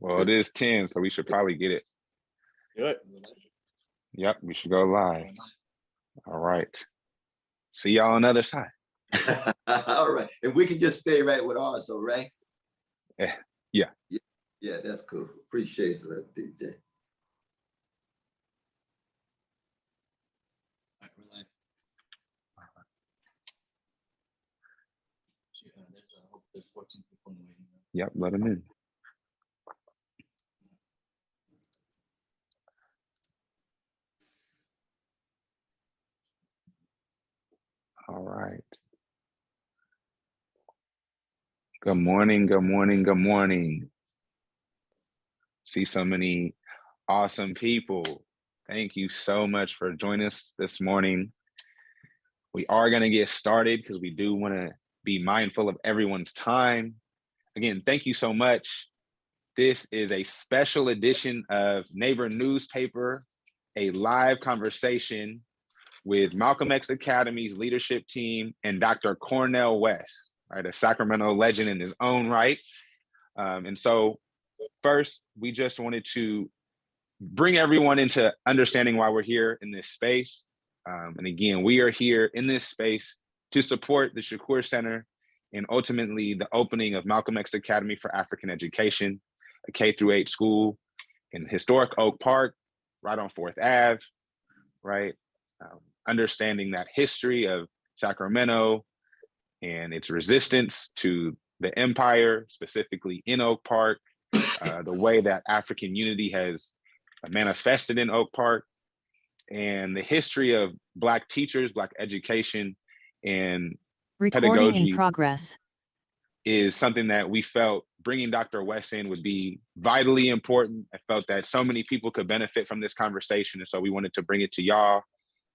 Well, it is 10, so we should probably get it. Do it. Yep, we should go live. All right. See y'all on the other side. All right. And we can just stay right with ours, so right? Yeah. Yeah, that's cool. Appreciate it, DJ. All right, we're live. There's 14 people in the waiting room. Yep, let them in. All right. Good morning, good morning, good morning. See so many awesome people. Thank you so much for joining us this morning. We are going to get started because we do want to be mindful of everyone's time. Again, thank you so much. This is a special edition of Neighbor Newspaper, a live conversation with Malcolm X Academy's leadership team and Dr. Cornell West, right, a Sacramento legend in his own right. And so first, we just wanted to bring everyone into understanding why we're here in this space. And again, we are here in this space to support the Shakur Center and ultimately the opening of Malcolm X Academy for African Education, a K-8 school in historic Oak Park, right on 4th Ave, right? Understanding that history of Sacramento and its resistance to the empire, specifically in Oak Park, the way that African unity has manifested in Oak Park, and the history of Black teachers, Black education, and Recording pedagogy in progress is something that we felt bringing Dr. West in would be vitally important. I felt that so many people could benefit from this conversation, and so we wanted to bring it to y'all.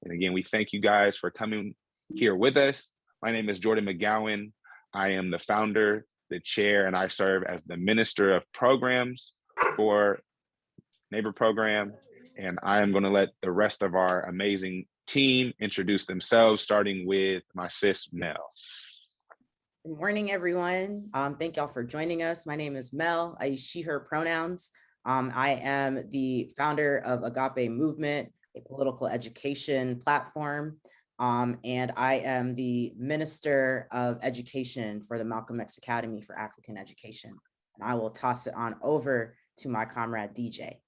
And again, we thank you guys for coming here with us. My name is Jordan McGowan. I am the founder, the chair, and I serve as the Minister of Programs for Neighbor Program. And I am going to let the rest of our amazing team introduce themselves, starting with my sis, Mel. Good morning, everyone. Thank y'all for joining us. My name is Mel. I use she, her pronouns. I am the founder of Agape Movement, a political education platform. And I am the Minister of Education for the Malcolm X Academy for African Education. And I will toss it on over to my comrade, DJ.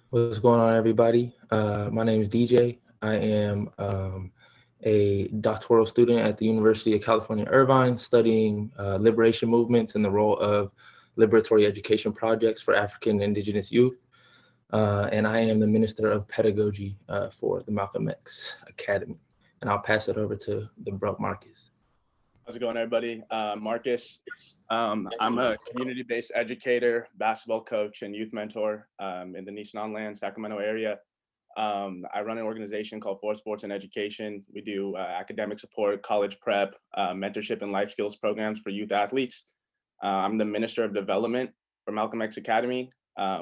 What's going on, everybody? My name is DJ. I am a doctoral student at the University of California, Irvine, studying liberation movements and the role of liberatory education projects for African and Indigenous youth. And I am the Minister of Pedagogy for the Malcolm X Academy. And I'll pass it over to the bro Marcus. How's it going, everybody? Marcus. I'm a community-based educator, basketball coach, and youth mentor in the Nice-Nonland, Sacramento area. I run an organization called For Sports and Education. We do academic support, college prep, mentorship, and life skills programs for youth athletes. I'm the Minister of Development for Malcolm X Academy,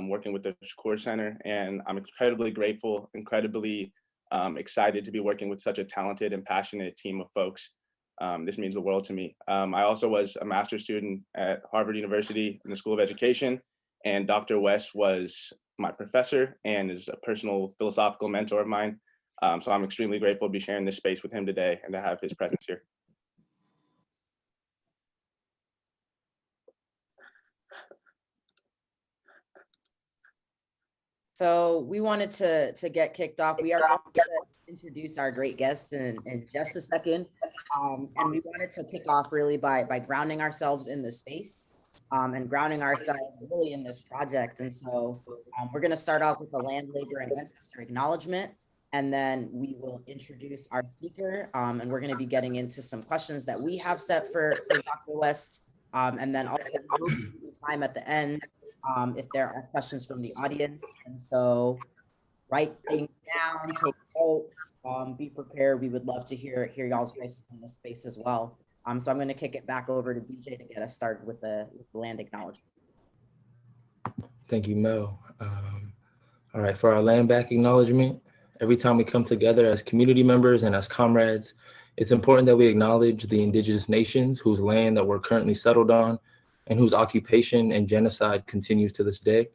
working with the Shakur Center, and I'm incredibly grateful, incredibly excited to be working with such a talented and passionate team of folks. This means the world to me. I also was a master's student at Harvard University in the School of Education, and Dr. West was my professor and is a personal philosophical mentor of mine. So I'm extremely grateful to be sharing this space with him today and to have his presence here. So we wanted to get kicked off. We are going to introduce our great guests in just a second. And we wanted to kick off really by grounding ourselves in the space and grounding ourselves really in this project. And so we're going to start off with the land, labor, and ancestor acknowledgement. And then we will introduce our speaker. And we're going to be getting into some questions that we have set for Dr. West. And then also time at the end if there are questions from the audience. And so write things down, take notes, be prepared. We would love to hear y'all's voices in this space as well. So I'm going to kick it back over to DJ to get us started with the land acknowledgement. Thank you, Mel. All right, for our land back acknowledgement, every time we come together as community members and as comrades, it's important that we acknowledge the indigenous nations whose land that we're currently settled on, and whose occupation and genocide continues to this day.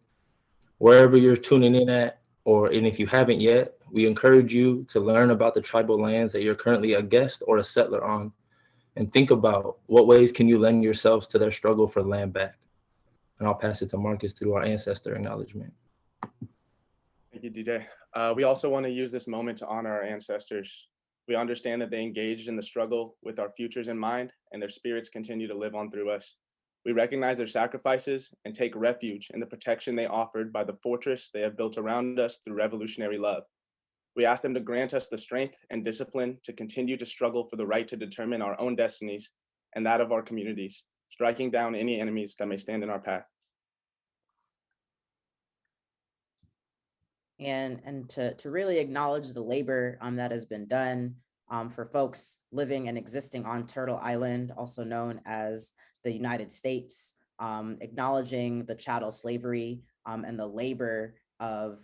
Wherever you're tuning in at, and if you haven't yet, we encourage you to learn about the tribal lands that you're currently a guest or a settler on, and think about what ways can you lend yourselves to their struggle for land back. And I'll pass it to Marcus to do our ancestor acknowledgement. Thank you, DJ. We also want to use this moment to honor our ancestors. We understand that they engaged in the struggle with our futures in mind, and their spirits continue to live on through us. We recognize their sacrifices and take refuge in the protection they offered by the fortress they have built around us through revolutionary love. We ask them to grant us the strength and discipline to continue to struggle for the right to determine our own destinies and that of our communities, striking down any enemies that may stand in our path. And to really acknowledge the labor that has been done for folks living and existing on Turtle Island, also known as the United States, acknowledging the chattel slavery and the labor of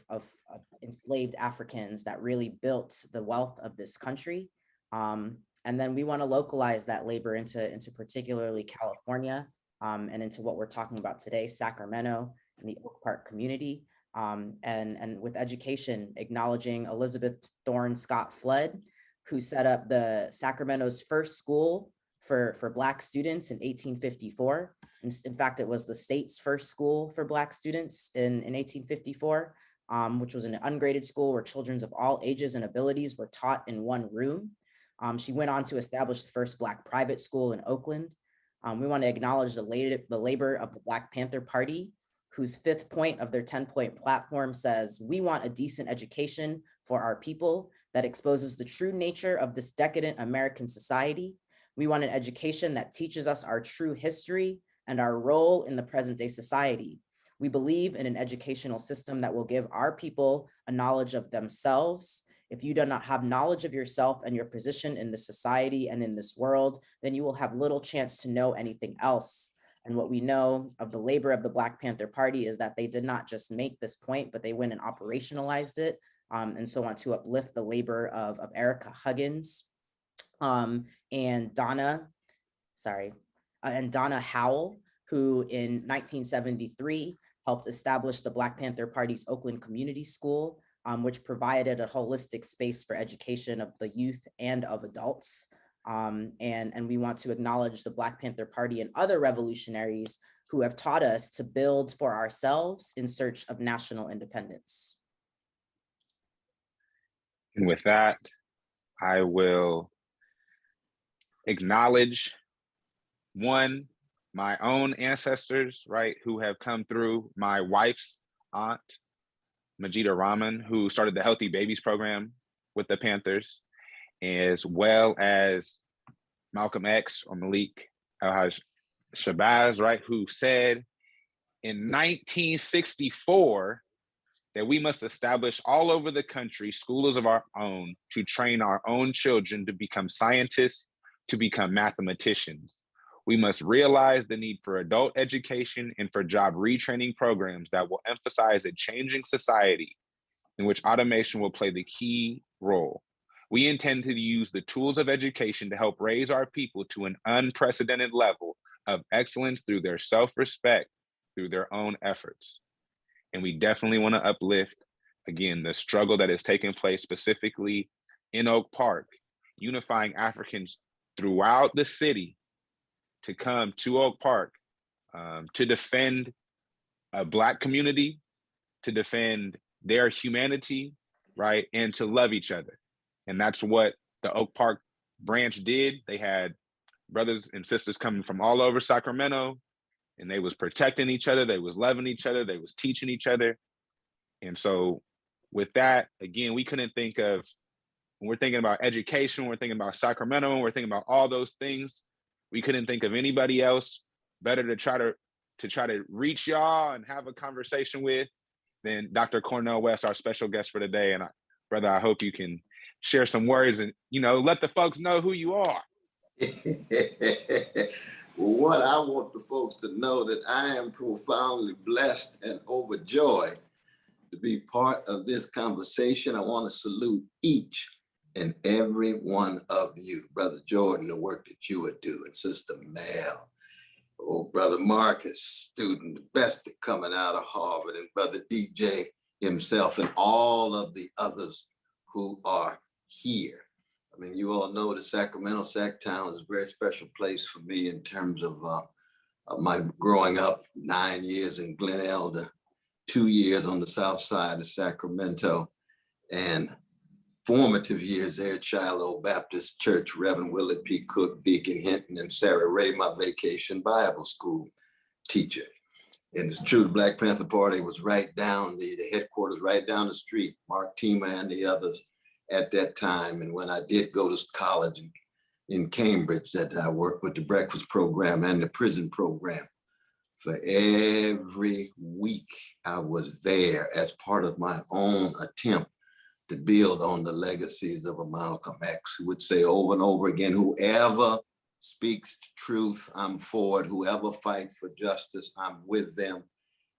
enslaved Africans that really built the wealth of this country. And then we want to localize that labor into particularly California and into what we're talking about today, Sacramento and the Oak Park community. And with education, acknowledging Elizabeth Thorne Scott Flood, who set up the Sacramento's first school for Black students in 1854. In fact, it was the state's first school for Black students in 1854, which was an ungraded school where children of all ages and abilities were taught in one room. She went on to establish the first Black private school in Oakland. We want to acknowledge the labor of the Black Panther Party, whose 5th point of their 10-point platform says, "We want a decent education for our people that exposes the true nature of this decadent American society. We want an education that teaches us our true history and our role in the present day society. We believe in an educational system that will give our people a knowledge of themselves. If you do not have knowledge of yourself and your position in the society and in this world, then you will have little chance to know anything else." And what we know of the labor of the Black Panther Party is that they did not just make this point, but they went and operationalized it. And so want to uplift the labor of Erica Huggins and Donna Howell, who in 1973 helped establish the Black Panther Party's Oakland Community School, which provided a holistic space for education of the youth and of adults. And we want to acknowledge the Black Panther Party and other revolutionaries who have taught us to build for ourselves in search of national independence. And with that, I will acknowledge my own ancestors, right, who have come through. My wife's aunt, Majida Rahman, who started the Healthy Babies program with the Panthers, as well as Malcolm X or Malik Shabazz, right, who said in 1964 that we must establish all over the country schools of our own to train our own children to become scientists, to become mathematicians. We must realize the need for adult education and for job retraining programs that will emphasize a changing society in which automation will play the key role. We intend to use the tools of education to help raise our people to an unprecedented level of excellence through their self-respect, through their own efforts. And we definitely want to uplift, again, the struggle that is taking place specifically in Oak Park, unifying Africans throughout the city to come to Oak Park to defend a Black community, to defend their humanity, right? And to love each other. And that's what the Oak Park branch did. They had brothers and sisters coming from all over Sacramento, and they was protecting each other, they was loving each other, they was teaching each other. And so with that, again, we couldn't think of, when we're thinking about education, when we're thinking about Sacramento, when we're thinking about all those things, we couldn't think of anybody else better to try to reach y'all and have a conversation with than Dr. Cornell West, our special guest for today. And brother, I hope you can share some words and, let the folks know who you are. What I want the folks to know that I am profoundly blessed and overjoyed to be part of this conversation. I want to salute each and every one of you, Brother Jordan, the work that you are doing, Sister Mel, Oh, Brother Marcus, student, the best coming out of Harvard, and Brother DJ himself, and all of the others who are here. I mean, you all know the Sacramento Sacktown is a very special place for me in terms of my growing up, 9 years in Glen Elder, 2 years on the south side of Sacramento, and formative years there at Shiloh Baptist Church, Reverend Willard P. Cook, Deacon Hinton, and Sarah Ray, my vacation Bible school teacher. And it's true, the Black Panther Party was right down, the headquarters right down the street, Mark Tima and the others at that time. And when I did go to college in Cambridge, that I worked with the breakfast program and the prison program. For every week I was there as part of my own attempt to build on the legacies of a Malcolm X, who would say over and over again, whoever speaks truth, I'm for it. Whoever fights for justice, I'm with them.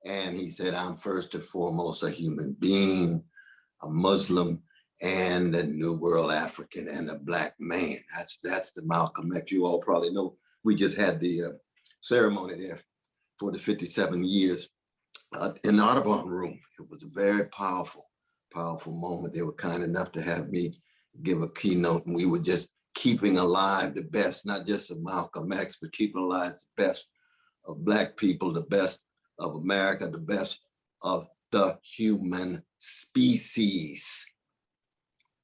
And he said, I'm first and foremost a human being, a Muslim, and a New World African, and a Black man. That's the Malcolm X. You all probably know, we just had the ceremony there for the 57 years in the Audubon Room. It was a very powerful moment. They were kind enough to have me give a keynote, and we were just keeping alive the best, not just of Malcolm X, but keeping alive the best of Black people, the best of America, the best of the human species,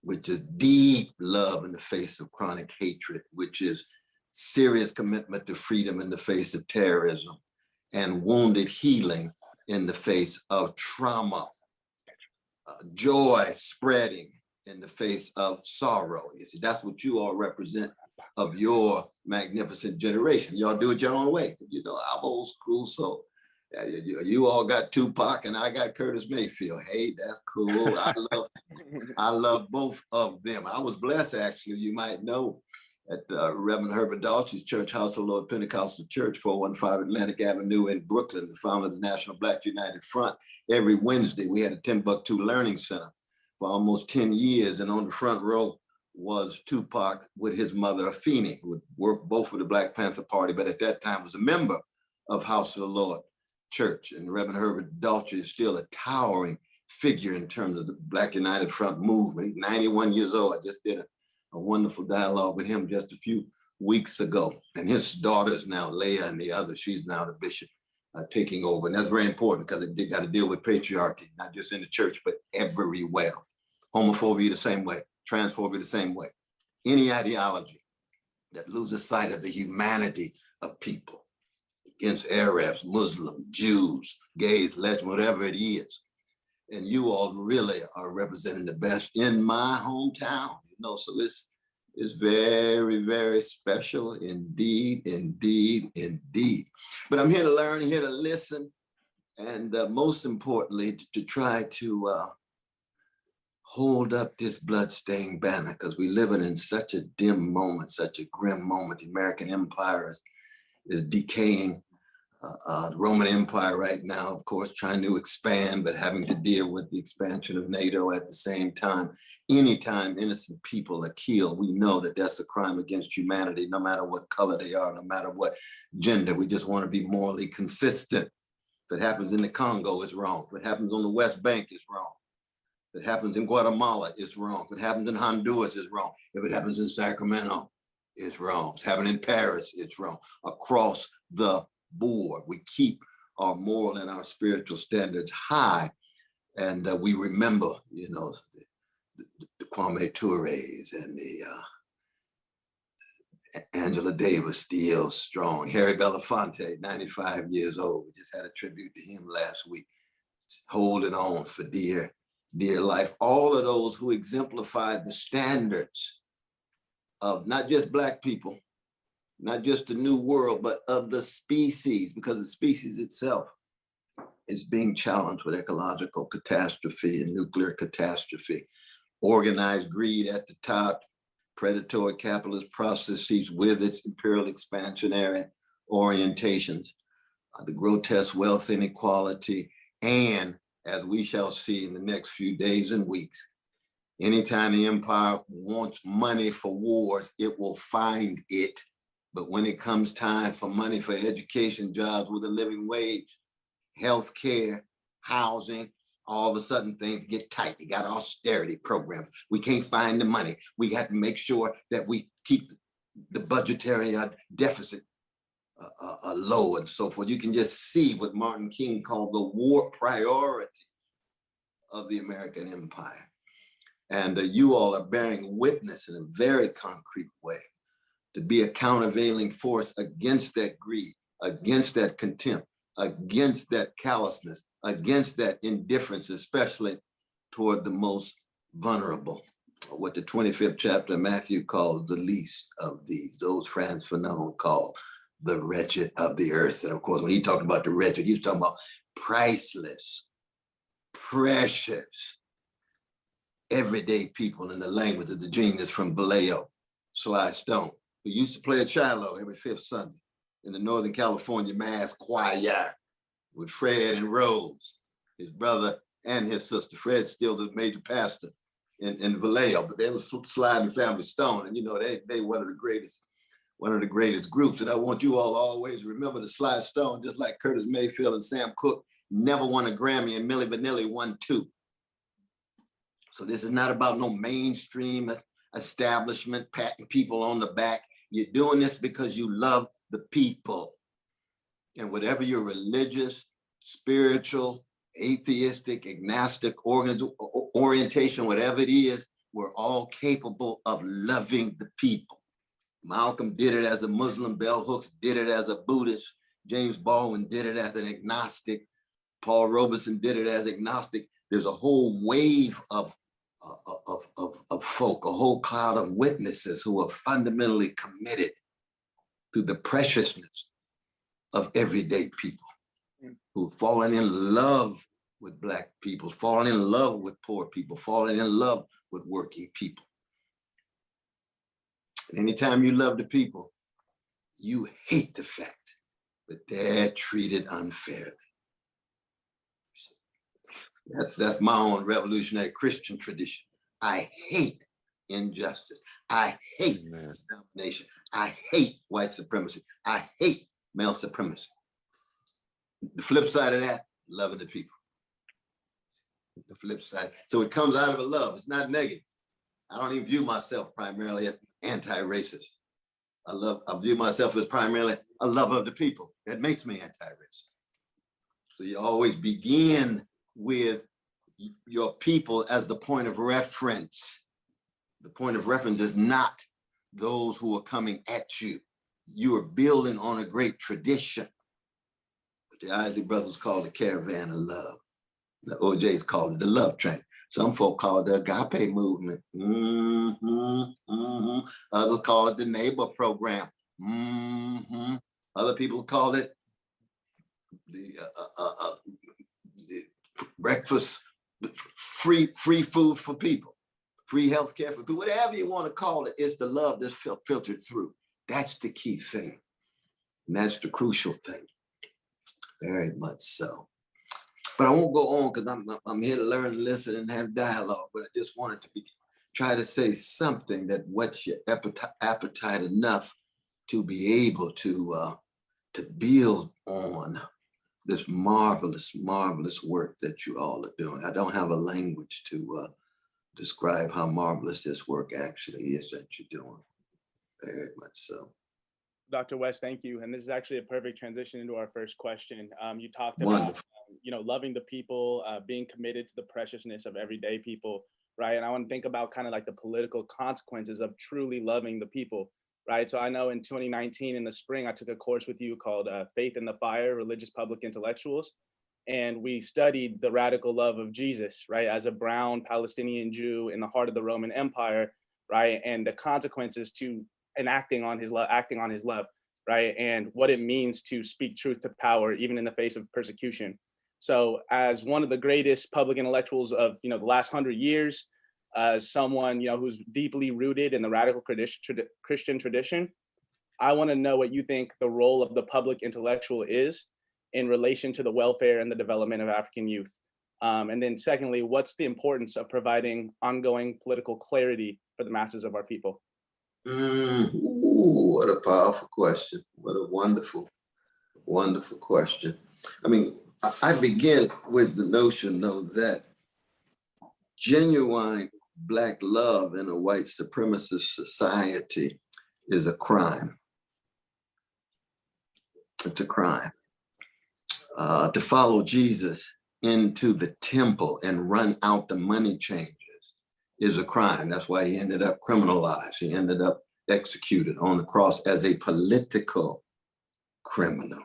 which is deep love in the face of chronic hatred, which is serious commitment to freedom in the face of terrorism, and wounded healing in the face of trauma. Joy spreading in the face of sorrow. You see, that's what you all represent of your magnificent generation. Y'all do it your own way. You know, I'm old school, so you all got Tupac and I got Curtis Mayfield. Hey, that's cool. I love both of them. I was blessed, actually, you might know, at Reverend Herbert Daltrey's church, House of Lord Pentecostal Church, 415 Atlantic Avenue in Brooklyn, the founder of the National Black United Front. Every Wednesday, we had a Timbuktu Learning Center for almost 10 years. And on the front row was Tupac with his mother, Afeni, who worked both for the Black Panther Party, but at that time was a member of House of the Lord Church. And Reverend Herbert Daltrey is still a towering figure in terms of the Black United Front movement. He's 91 years old. I just did a wonderful dialogue with him just a few weeks ago. And his daughter is now Leah, and the other, she's now the bishop taking over. And that's very important because they got to deal with patriarchy, not just in the church, but everywhere. Homophobia the same way, transphobia the same way. Any ideology that loses sight of the humanity of people against Arabs, Muslims, Jews, gays, lesbians, whatever it is. And you all really are representing the best in my hometown. You know, so it's very, very special indeed, indeed, indeed. But I'm here to learn, here to listen, and most importantly, to try to hold up this bloodstained banner, because we're living in such a dim moment, such a grim moment. The American empire is decaying. The Roman Empire right now, of course, trying to expand, but having to deal with the expansion of NATO at the same time. Anytime innocent people are killed, we know that that's a crime against humanity, no matter what color they are, no matter what gender. We just want to be morally consistent. If it happens in the Congo, it's wrong. If it happens on the West Bank, it's wrong. If it happens in Guatemala, it's wrong. If it happens in Honduras, it's wrong. If it happens in Sacramento, it's wrong. If it's happening in Paris, it's wrong. Across the board, we keep our moral and our spiritual standards high, and we remember, you know, the Kwame Tourés and the Angela Davis, still strong. Harry Belafonte, 95 years old. We just had a tribute to him last week. Holding on for dear, dear life. All of those who exemplified the standards of not just Black people, not just the new world, but of the species, because the species itself is being challenged with ecological catastrophe and nuclear catastrophe. Organized greed at the top, predatory capitalist processes with its imperial expansionary orientations, the grotesque wealth inequality, and as we shall see in the next few days and weeks, anytime the empire wants money for wars, it will find it But when it comes time for money for education, jobs with a living wage, health care, housing, all of a sudden things get tight. They got austerity programs. We can't find the money. We got to make sure that we keep the budgetary deficit low and so forth. You can just see what Martin King called the war priority of the American empire. And you all are bearing witness in a very concrete way to be a countervailing force against that greed, against that contempt, against that callousness, against that indifference, especially toward the most vulnerable, what the 25th chapter of Matthew calls the least of these, those Frantz Fanon called the wretched of the earth. And of course, when he talked about the wretched, he was talking about priceless, precious, everyday people in the language of the genius from Vallejo, Sly Stone, who used to play a cello every fifth Sunday in the Northern California Mass Choir with Fred and Rose, his brother and his sister. Fred's still the major pastor in Vallejo, but they was Sly and Family Stone, and you know they one of the greatest groups. And I want you all to always remember the Sly Stone, just like Curtis Mayfield and Sam Cooke never won a Grammy, and Milli Vanilli won 2. So this is not about no mainstream establishment patting people on the back. You're doing this because you love the people. And whatever your religious, spiritual, atheistic, agnostic orientation, whatever it is, we're all capable of loving the people. Malcolm did it as a Muslim, Bell Hooks did it as a Buddhist, James Baldwin did it as an agnostic, Paul Robeson did it as agnostic. There's a whole wave of folk, a whole cloud of witnesses who are fundamentally committed to the preciousness of everyday people, who've fallen in love with Black people, fallen in love with poor people, fallen in love with working people. And anytime you love the people, you hate the fact that they're treated unfairly. That's my own revolutionary Christian tradition. I hate injustice. I hate domination. I hate white supremacy. I hate male supremacy. The flip side of that, loving the people. The flip side. So it comes out of a love. It's not negative. I don't even view myself primarily as anti-racist. I view myself as primarily a lover of the people. That makes me anti-racist. So you always begin with your people as the point of reference. The point of reference is not those who are coming at you. You are building on a great tradition. What the Isley brothers call the caravan of love. The OJs call it the love train. Some folk call it the agape movement. Others call it the neighbor program. Other people call it the breakfast, free food for people, free healthcare for people, whatever you want to call it. It's the love that's filtered through. That's the key thing. And that's the crucial thing. Very much so. But I won't go on because I'm here to learn, listen, and have dialogue. But I just wanted to try to say something that whets your appetite enough to be able to build on this marvelous, marvelous work that you all are doing. I don't have a language to describe how marvelous this work actually is that you're doing. Very much so. Dr. West, thank you. And this is actually a perfect transition into our first question. You talked Wonderful. about, loving the people, being committed to the preciousness of everyday people, right? And I want to think about kind of like the political consequences of truly loving the people, right? So I know in 2019 in the spring, I took a course with you called Faith in the Fire, Religious Public Intellectuals. And we studied the radical love of Jesus, right? As a brown Palestinian Jew in the heart of the Roman Empire, right? And the consequences to acting on his love, right? And what it means to speak truth to power, even in the face of persecution. So as one of the greatest public intellectuals of, the last 100 years, someone, who's deeply rooted in the radical Christian tradition, I want to know what you think the role of the public intellectual is in relation to the welfare and the development of African youth. And then secondly, what's the importance of providing ongoing political clarity for the masses of our people? Ooh, what a powerful question. What a wonderful, wonderful question. I mean, I begin with the notion, though, that genuine Black love in a white supremacist society is a crime. It's a crime. To follow Jesus into the temple and run out the money changers is a crime. That's why he ended up criminalized. He ended up executed on the cross as a political criminal,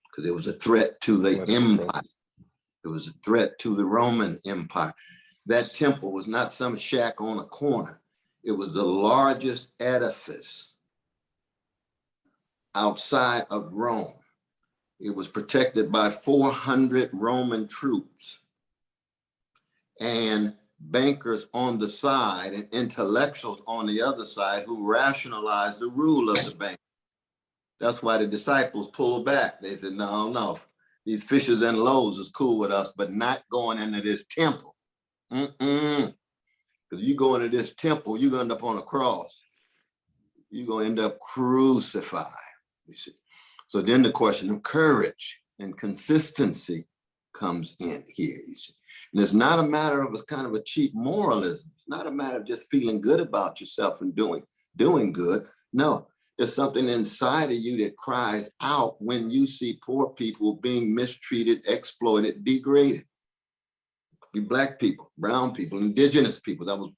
because it was a threat to the empire. It was a threat to the Roman Empire. That temple was not some shack on a corner. It was the largest edifice outside of Rome. It was protected by 400 Roman troops and bankers on the side and intellectuals on the other side who rationalized the rule of the bank. That's why the disciples pulled back. They said, no, these fishes and loaves is cool with us, but not going into this temple. Because you go into this temple, you're going to end up on a cross. You're going to end up crucified, you see. So then the question of courage and consistency comes in here, you see. And it's not a matter of a kind of a cheap moralism. It's not a matter of just feeling good about yourself and doing good. No, there's something inside of you that cries out when you see poor people being mistreated, exploited, degraded. Be Black people, brown people, indigenous people. That was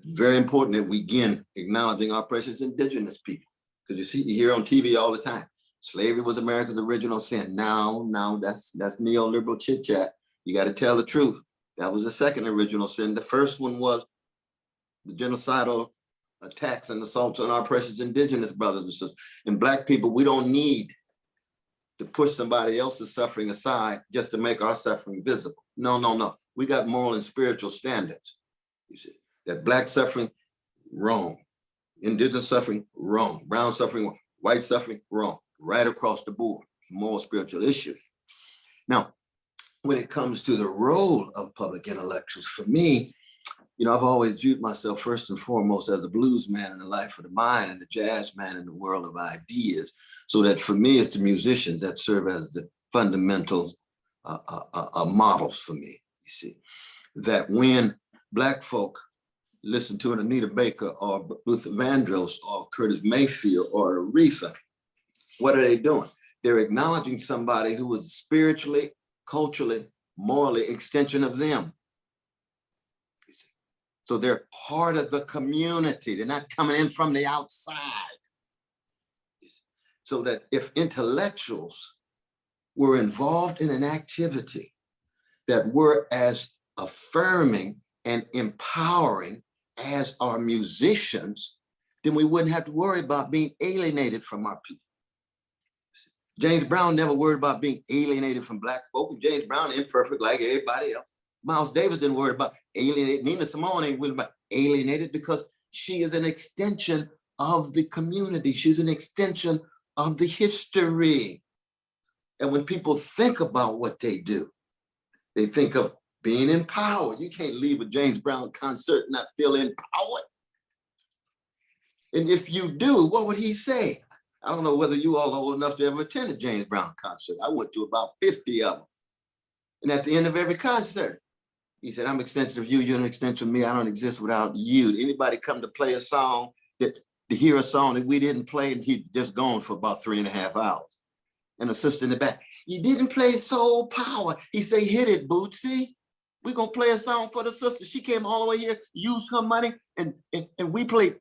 very important that we begin acknowledging our precious indigenous people. Because you hear on TV all the time, slavery was America's original sin. Now that's neoliberal chit chat. You got to tell the truth. That was the second original sin. The first one was the genocidal attacks and assaults on our precious indigenous brothers and sisters. And Black people, we don't need to push somebody else's suffering aside just to make our suffering visible. No. We got moral and spiritual standards. You see, that Black suffering, wrong. Indigenous suffering, wrong. Brown suffering, wrong. White suffering, wrong. Right across the board. Moral, spiritual issues. Now, when it comes to the role of public intellectuals, for me, I've always viewed myself first and foremost as a blues man in the life of the mind and a jazz man in the world of ideas. So that for me, it's the musicians that serve as the fundamental models for me, you see. That when Black folk listen to an Anita Baker or Luther Vandross or Curtis Mayfield or Aretha, what are they doing? They're acknowledging somebody who was spiritually, culturally, morally extension of them. You see? So they're part of the community. They're not coming in from the outside. You see? So that if intellectuals were involved in an activity that were as affirming and empowering as our musicians, then we wouldn't have to worry about being alienated from our people. James Brown never worried about being alienated from Black folk. James Brown imperfect like everybody else. Miles Davis didn't worry about alienated. Nina Simone ain't worried about alienated because she is an extension of the community. She's an extension of the history. And when people think about what they do, they think of being empowered. You can't leave a James Brown concert and not feel empowered. And if you do, what would he say? I don't know whether you all are old enough to ever attend a James Brown concert. I went to about 50 of them. And at the end of every concert, he said, I'm an extension of you, you're an extension of me. I don't exist without you. Anybody come to play a song, to hear a song that we didn't play, and he'd just gone for about 3.5 hours. And a sister in the back, you didn't play Soul Power. He said, hit it, Bootsy. We're gonna play a song for the sister. She came all the way here, used her money, and we played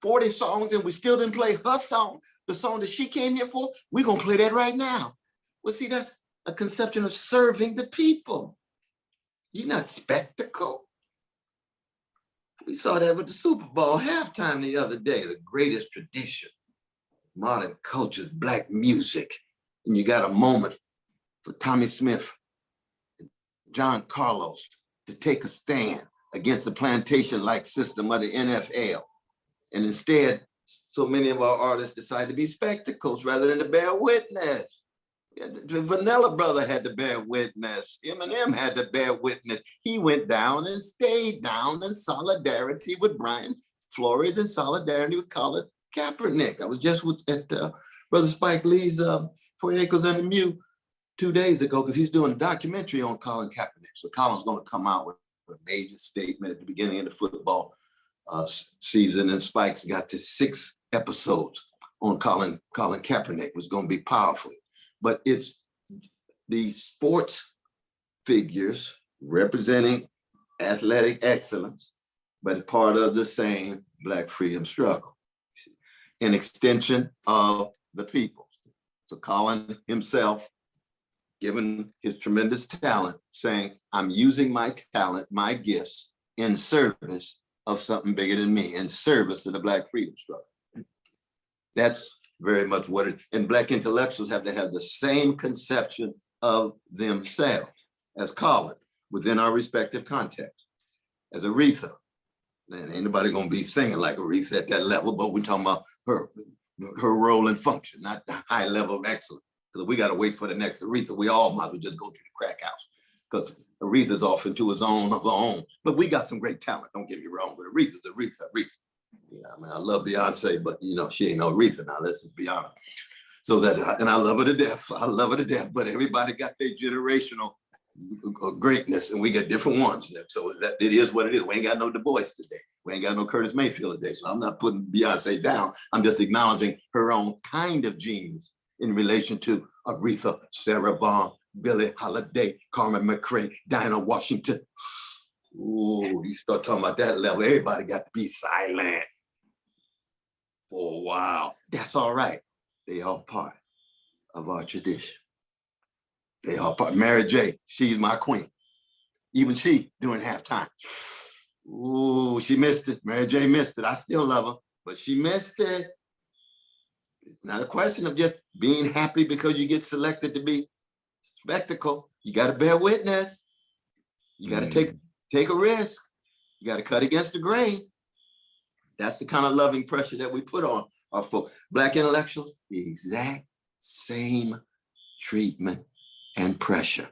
40 songs and we still didn't play her song, the song that she came here for. We're gonna play that right now. Well, see, that's a conception of serving the people. You're not spectacle. We saw that with the Super Bowl halftime the other day, the greatest tradition, modern culture, Black music. And you got a moment for Tommy Smith, and John Carlos to take a stand against the plantation-like system of the NFL. And instead, so many of our artists decided to be spectacles rather than to bear witness. The Vanilla Brother had to bear witness. Eminem had to bear witness. He went down and stayed down in solidarity with Brian Flores in solidarity with Colin Kaepernick. I was just at Brother Spike Lee's 4 Acres and a Mule 2 days ago because he's doing a documentary on Colin Kaepernick. So Colin's going to come out with a major statement at the beginning of the football season, and Spike's got to 6 episodes on Colin Kaepernick, was going to be powerful. But it's the sports figures representing athletic excellence, but part of the same Black freedom struggle, an extension of the people. So Colin himself, given his tremendous talent, saying, I'm using my talent, my gifts in service of something bigger than me, in service of the Black freedom struggle. That's very much what it, and Black intellectuals have to have the same conception of themselves as Colin within our respective context. As Aretha, and ain't nobody gonna be singing like Aretha at that level, but we're talking about her role and function, not the high level of excellence. Because we gotta wait for the next Aretha. We all might as well just go to the crack house because Aretha's off into a zone of her own. But we got some great talent, don't get me wrong, but Aretha's Aretha. Yeah, I mean, I love Beyonce, but you know, she ain't no Aretha now, let's just be honest. So that, and I love her to death, but everybody got their generational greatness and we got different ones. So that it is what it is. We ain't got no Du Bois today. We ain't got no Curtis Mayfield today. So I'm not putting Beyonce down. I'm just acknowledging her own kind of genius in relation to Aretha, Sarah Vaughan, Billie Holiday, Carmen McRae, Dinah Washington. Ooh, you start talking about that level, everybody got to be silent for a while. That's all right. They all part of our tradition. They all part. Mary J, she's my queen. Even she during halftime. Ooh, she missed it. Mary J missed it. I still love her, but she missed it. It's not a question of just being happy because you get selected to be spectacle. You got to bear witness. You got to take a risk. You got to cut against the grain. That's the kind of loving pressure that we put on our folks. Black intellectuals, the exact same treatment and pressure.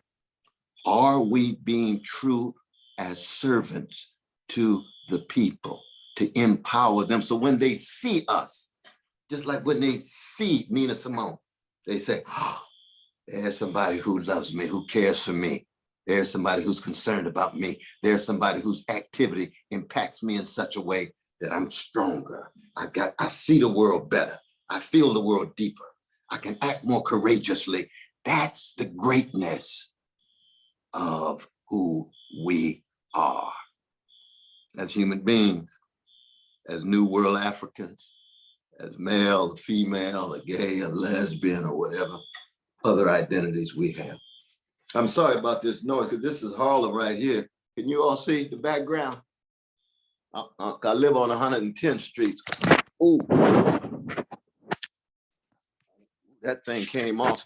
Are we being true as servants to the people to empower them? So when they see us, just like when they see Nina Simone, they say, oh, there's somebody who loves me, who cares for me. There's somebody who's concerned about me. There's somebody whose activity impacts me in such a way that I'm stronger. I see the world better. I feel the world deeper. I can act more courageously. That's the greatness of who we are as human beings, as New World Africans, as male, or female, or gay, or lesbian, or whatever other identities we have. I'm sorry about this noise, because this is Harlem right here. Can you all see the background? I live on 110th Street. Ooh. That thing came off.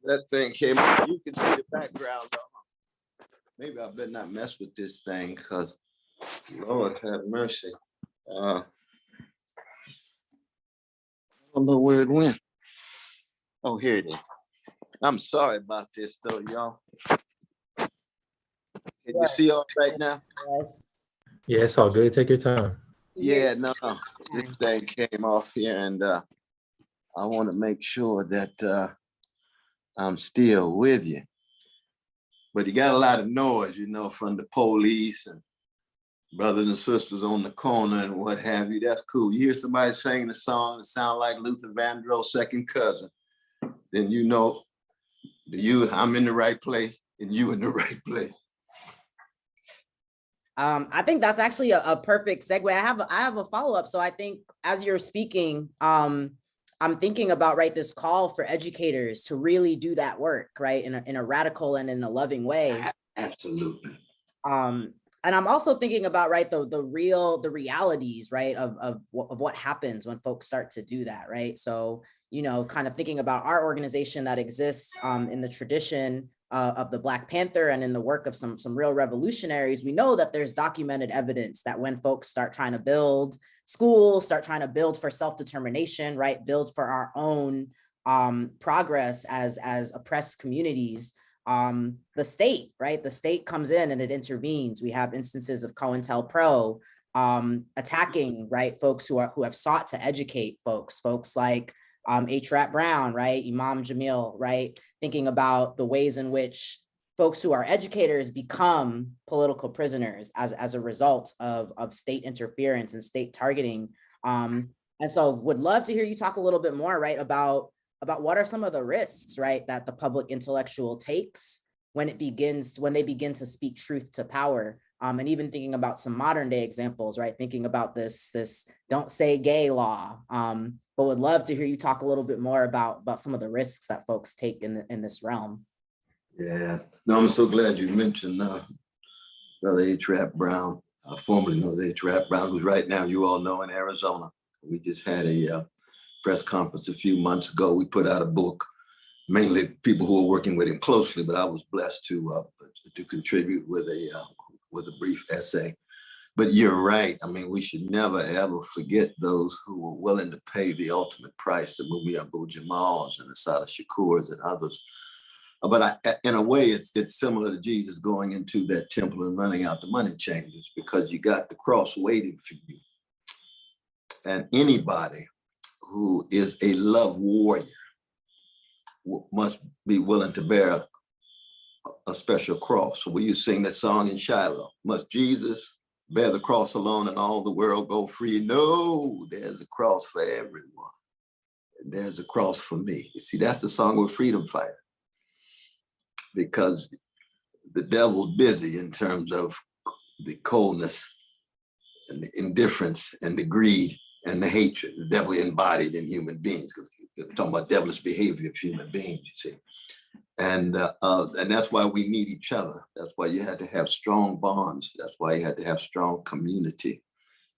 That thing came off. You can see the background though. Maybe I better not mess with this thing, because Lord have mercy. I don't know where it went. Oh, here it is. I'm sorry about this though, y'all. Can you see all right now? Yes. Yeah, it's all good. Take your time. Yeah, no, this thing came off here, and I want to make sure that I'm still with you. But you got a lot of noise, you know, from the police and brothers and sisters on the corner and what have you. That's cool. You hear somebody singing a song that sounds like Luther Vandross's second cousin, then you know I'm in the right place and you in the right place. I think that's actually a perfect segue. I have a follow-up. So I think as you're speaking, I'm thinking about, right, this call for educators to really do that work, right, in a radical and in a loving way. Absolutely. And I'm also thinking about, right, the realities, right, of what happens when folks start to do that, right? So, you know, kind of thinking about our organization that exists in the tradition of the Black Panther and in the work of some real revolutionaries, we know that there's documented evidence that when folks start trying to build schools, start trying to build for self-determination, right, build for our own progress as oppressed communities, the state, right, the state comes in and it intervenes. We have instances of COINTELPRO, attacking, right, folks who have sought to educate folks like H. Rap Brown, right, Imam Jamil, right, thinking about the ways in which folks who are educators become political prisoners as a result of state interference and state targeting. And so would love to hear you talk a little bit more, right, about what are some of the risks, right, that the public intellectual takes when they begin to speak truth to power. And even thinking about some modern day examples, right, thinking about this don't say gay law. But would love to hear you talk a little bit more about some of the risks that folks take in this realm. Yeah, no, I'm so glad you mentioned Brother H. Rap Brown, formerly known as H. Rap Brown, who's right now, you all know, in Arizona. We just had a press conference a few months ago. We put out a book, mainly people who are working with him closely, but I was blessed to contribute with a brief essay. But you're right. I mean, we should never, ever forget those who were willing to pay the ultimate price, the Mumia Abu-Jamals and the Sada Shakurs and others. But in a way, it's similar to Jesus going into that temple and running out the money changers, because you got the cross waiting for you. And anybody who is a love warrior must be willing to bear a special cross. So when you sing that song in Shiloh, must Jesus bear the cross alone and all the world go free? No, there's a cross for everyone. And there's a cross for me. You see, that's the song of freedom fighter. Because the devil's busy in terms of the coldness and the indifference and the greed and the hatred, the devil embodied in human beings, because we're talking about devilish behavior of human beings, you see. And that's why we need each other. That's why you had to have strong bonds. That's why you had to have strong community.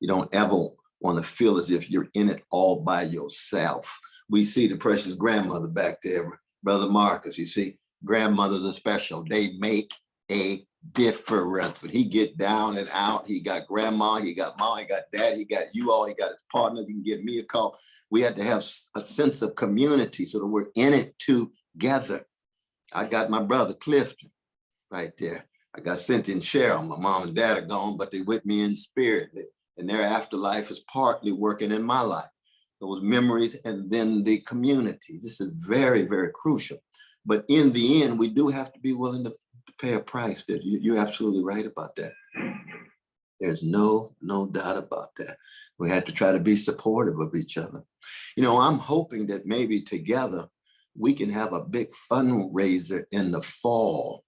You don't ever want to feel as if you're in it all by yourself. We see the precious grandmother back there, Brother Marcus, you see, grandmothers are special. They make a difference. When he get down and out, he got grandma, he got mom, he got dad, he got you all, he got his partners, he can give me a call. We had to have a sense of community so that we're in it together. I got my brother Clifton right there. I got Cynthia and Cheryl. My mom and dad are gone, but they're with me in spirit. And their afterlife is partly working in my life. Those memories and then the community. This is very, very crucial. But in the end, we do have to be willing to pay a price. You're absolutely right about that. There's no doubt about that. We had to try to be supportive of each other. You know, I'm hoping that maybe together we can have a big fundraiser in the fall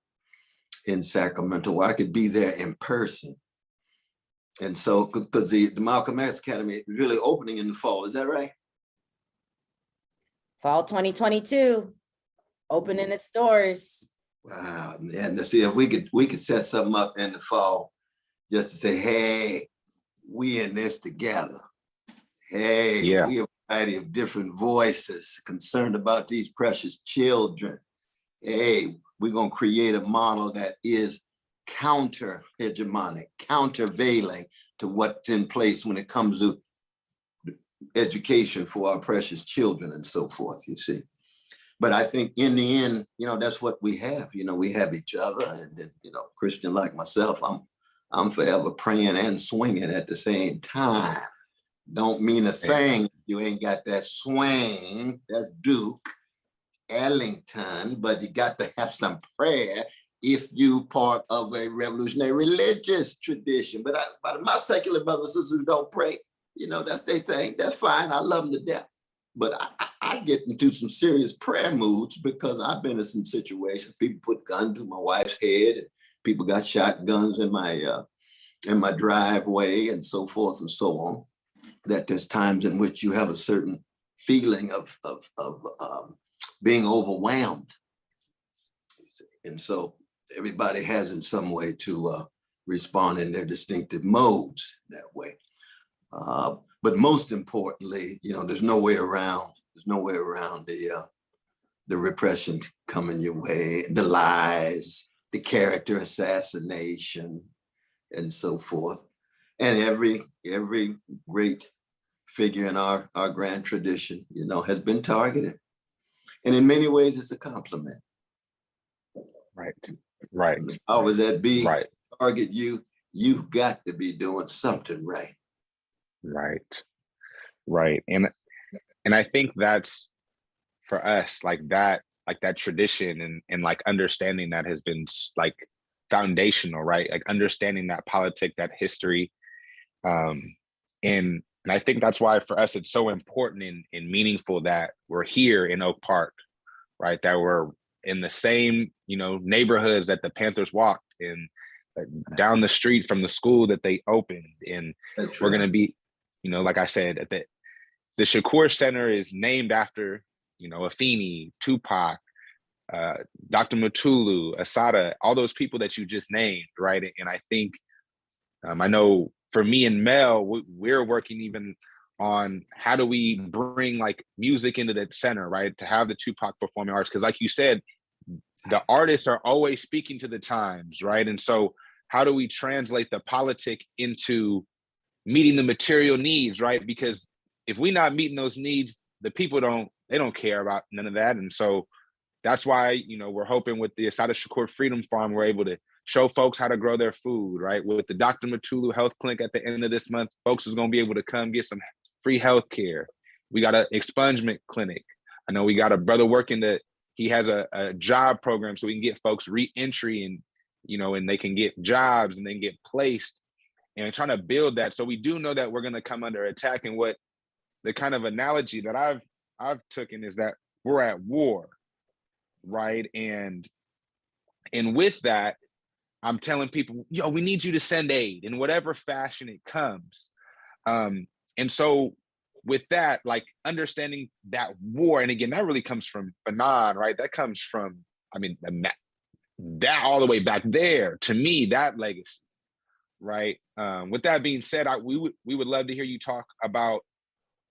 in Sacramento where I could be there in person. And so, because the Malcolm X Academy is really opening in the fall, is that right? Fall 2022. Opening its doors. Wow, and to see if we could set something up in the fall, just to say, hey, we in this together. Hey, yeah. We have a variety of different voices concerned about these precious children. Hey, we're gonna create a model that is counter-hegemonic, countervailing to what's in place when it comes to education for our precious children and so forth, you see. But I think in the end, you know, that's what we have. You know, we have each other, and then, you know, Christian like myself, I'm forever praying and swinging at the same time. Don't mean a thing. You ain't got that swing. That's Duke Ellington, but you got to have some prayer if you part of a revolutionary religious tradition. But my secular brothers and sisters who don't pray, you know, that's their thing. That's fine. I love them to death. But I get into some serious prayer moods because I've been in some situations. People put guns to my wife's head, and people got shotguns in my driveway, and so forth and so on. That there's times in which you have a certain feeling of being overwhelmed, and so everybody has in some way to respond in their distinctive modes that way. But most importantly, you know, there's no way around the repression coming your way, the lies, the character assassination, and so forth. And every great figure in our grand tradition, you know, has been targeted. And in many ways, it's a compliment. Right, right. How was that be? Right. Target you, you've got to be doing something right. Right. And I think that's for us, like that tradition and like understanding that has been like foundational, right? Like understanding that politic, that history. And I think that's why for us it's so important and meaningful that we're here in Oak Park, right? That we're in the same, neighborhoods that the Panthers walked in, down the street from the school that they opened. And That's we're right. going to be, like I said, at the Shakur Center is named after, Afeni, Tupac, Dr. Mutulu, Asada, all those people that you just named, right? And I think, I know for me and Mel, we're working even on how do we bring like music into the center, right? To have the Tupac Performing Arts, because like you said, the artists are always speaking to the times, right? And so how do we translate the politic into meeting the material needs, right? Because if we're not meeting those needs, the people don't care about none of that. And so that's why, we're hoping with the Asada Shakur Freedom Farm, we're able to show folks how to grow their food, right? With the Dr. Mutulu Health Clinic at the end of this month, folks is going to be able to come get some free health care. We got an expungement clinic. I know we got a brother working that he has a job program so we can get folks re-entry and, and they can get jobs and then get placed, and trying to build that. So we do know that we're going to come under attack. And what the kind of analogy that I've taken is that we're at war, right? And with that, I'm telling people, we need you to send aid in whatever fashion it comes. And so with that, like understanding that war, and again, that really comes from Fanon, right? That comes from, that all the way back there, to me, that legacy, right? With that being said, we would love to hear you talk about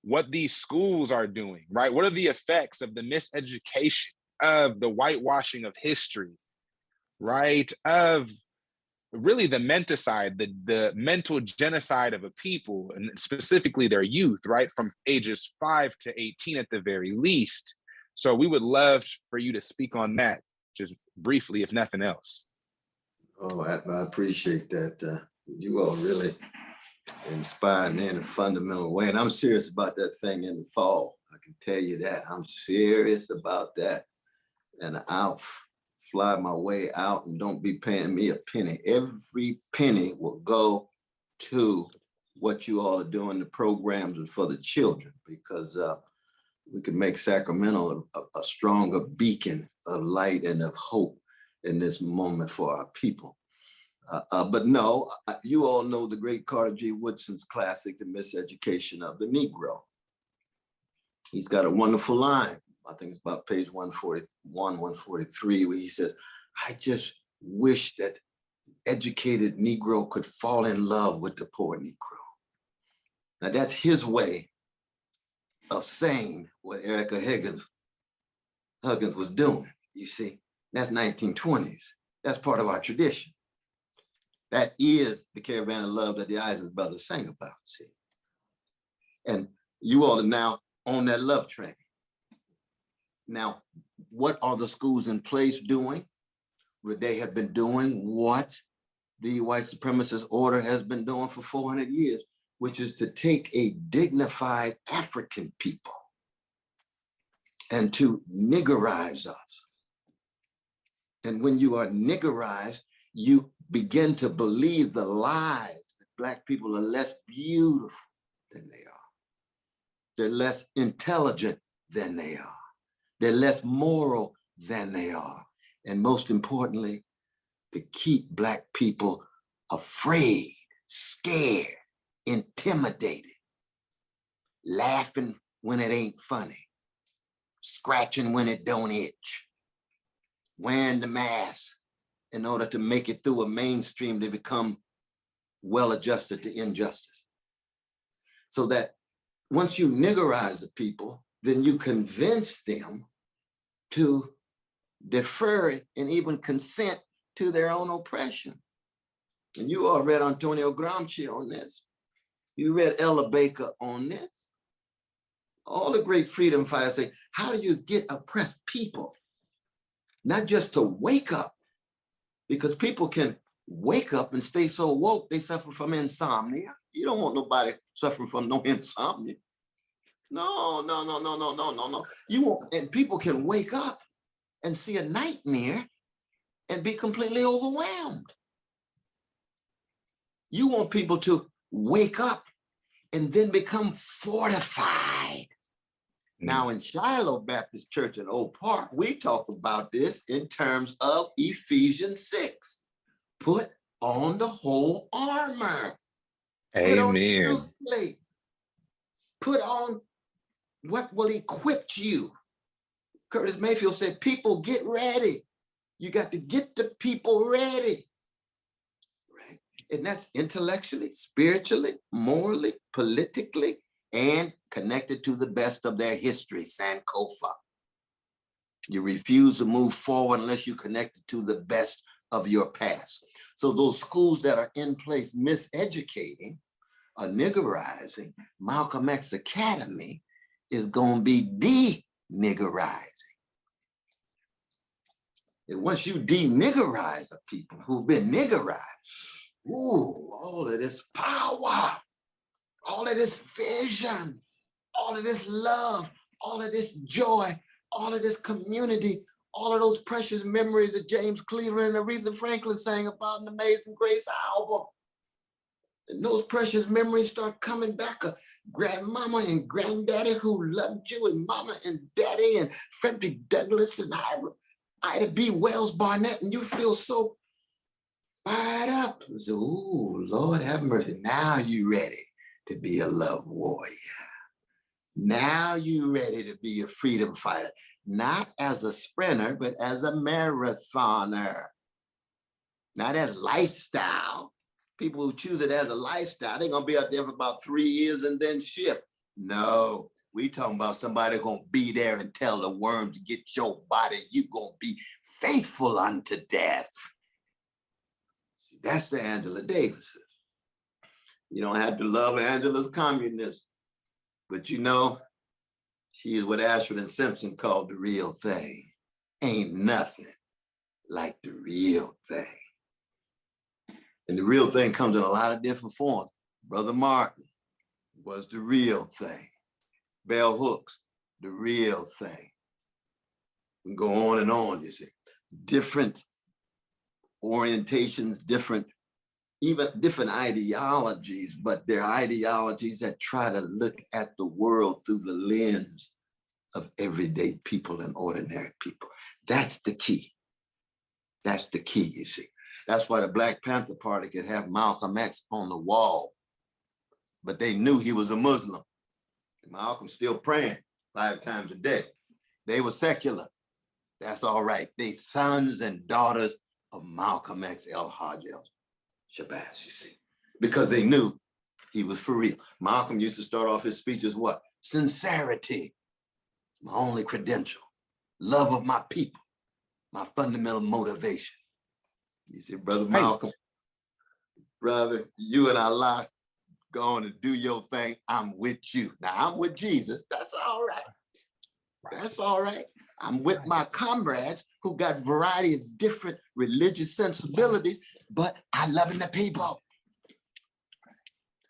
what these schools are doing, right? What are the effects of the miseducation, of the whitewashing of history, right? Of really the menticide, the mental genocide of a people, and specifically their youth, right? From ages 5 to 18 at the very least. So we would love for you to speak on that, just briefly, if nothing else. Oh, I appreciate that. You all really inspired me in a fundamental way. And I'm serious about that thing in the fall. I can tell you that. I'm serious about that. And I'll fly my way out and don't be paying me a penny. Every penny will go to what you all are doing, the programs and for the children, because we can make Sacramento a stronger beacon of light and of hope in this moment for our people. But no, you all know the great Carter G. Woodson's classic, The Miseducation of the Negro. He's got a wonderful line, I think it's about page 141, 143, where he says, I just wish that educated Negro could fall in love with the poor Negro. Now that's his way of saying what Erica Huggins was doing, you see. That's 1920s. That's part of our tradition. That is the caravan of love that the Eisner brothers sang about, see. And you all are now on that love train. Now, what are the schools in place doing? They have been doing what the white supremacist order has been doing for 400 years, which is to take a dignified African people and to niggerize us. And when you are niggerized, you begin to believe the lies that Black people are less beautiful than they are. They're less intelligent than they are. They're less moral than they are. And most importantly, to keep Black people afraid, scared, intimidated, laughing when it ain't funny, scratching when it don't itch, wearing the mask in order to make it through a mainstream to become well-adjusted to injustice. So that once you niggerize the people, then you convince them to defer and even consent to their own oppression. And you all read Antonio Gramsci on this. You read Ella Baker on this. All the great freedom fighters say, how do you get oppressed people? Not just to wake up, because people can wake up and stay so woke, they suffer from insomnia. You don't want nobody suffering from no insomnia. No. You want, and people can wake up and see a nightmare and be completely overwhelmed. You want people to wake up and then become fortified. Now in Shiloh Baptist Church in Oak Park, we talk about this in terms of Ephesians 6. Put on the whole armor. Put on the Amen. breastplate. Put on what will equip you. Curtis Mayfield said, people get ready. You got to get the people ready. Right? And that's intellectually, spiritually, morally, politically, and connected to the best of their history, Sankofa. You refuse to move forward unless you're connected to the best of your past. So those schools that are in place miseducating or niggerizing, Malcolm X Academy is going to be de-niggerizing. And once you de-niggerize a people who've been niggerized, ooh, all of this power, all of this vision, all of this love, all of this joy, all of this community, all of those precious memories that James Cleveland and Aretha Franklin sang about in the Amazing Grace album. And those precious memories start coming back of grandmama and granddaddy who loved you, and mama and daddy and Frederick Douglass and Ida B. Wells Barnett, and you feel so fired up. So, ooh, Lord have mercy. Now you ready to be a love warrior. Now you ready to be a freedom fighter, not as a sprinter, but as a marathoner. Not as lifestyle. People who choose it as a lifestyle, they're gonna be out there for about 3 years and then shift. No, we talking about somebody gonna be there and tell the worm to get your body, you gonna be faithful unto death. See, that's the Angela Davis. You don't have to love Angela's communism, but you know, she is what Ashford and Simpson called the real thing. Ain't nothing like the real thing. And the real thing comes in a lot of different forms. Brother Martin was the real thing. Bell Hooks, the real thing. We can go on, you see. Different orientations, even different ideologies, but they're ideologies that try to look at the world through the lens of everyday people and ordinary people. That's the key. That's the key, you see. That's why the Black Panther Party could have Malcolm X on the wall, but they knew he was a Muslim. And Malcolm's still praying 5 times a day. They were secular. That's all right. They sons and daughters of Malcolm X, El-Hajj Shabazz, you see, because they knew he was for real. Malcolm used to start off his speeches, what? Sincerity, my only credential. Love of my people, my fundamental motivation. You see, Brother Malcolm, brother, you and Allah going to do your thing. I'm with you. Now, I'm with Jesus. That's all right. That's all right. I'm with my comrades who got a variety of different religious sensibilities, but I loving the people.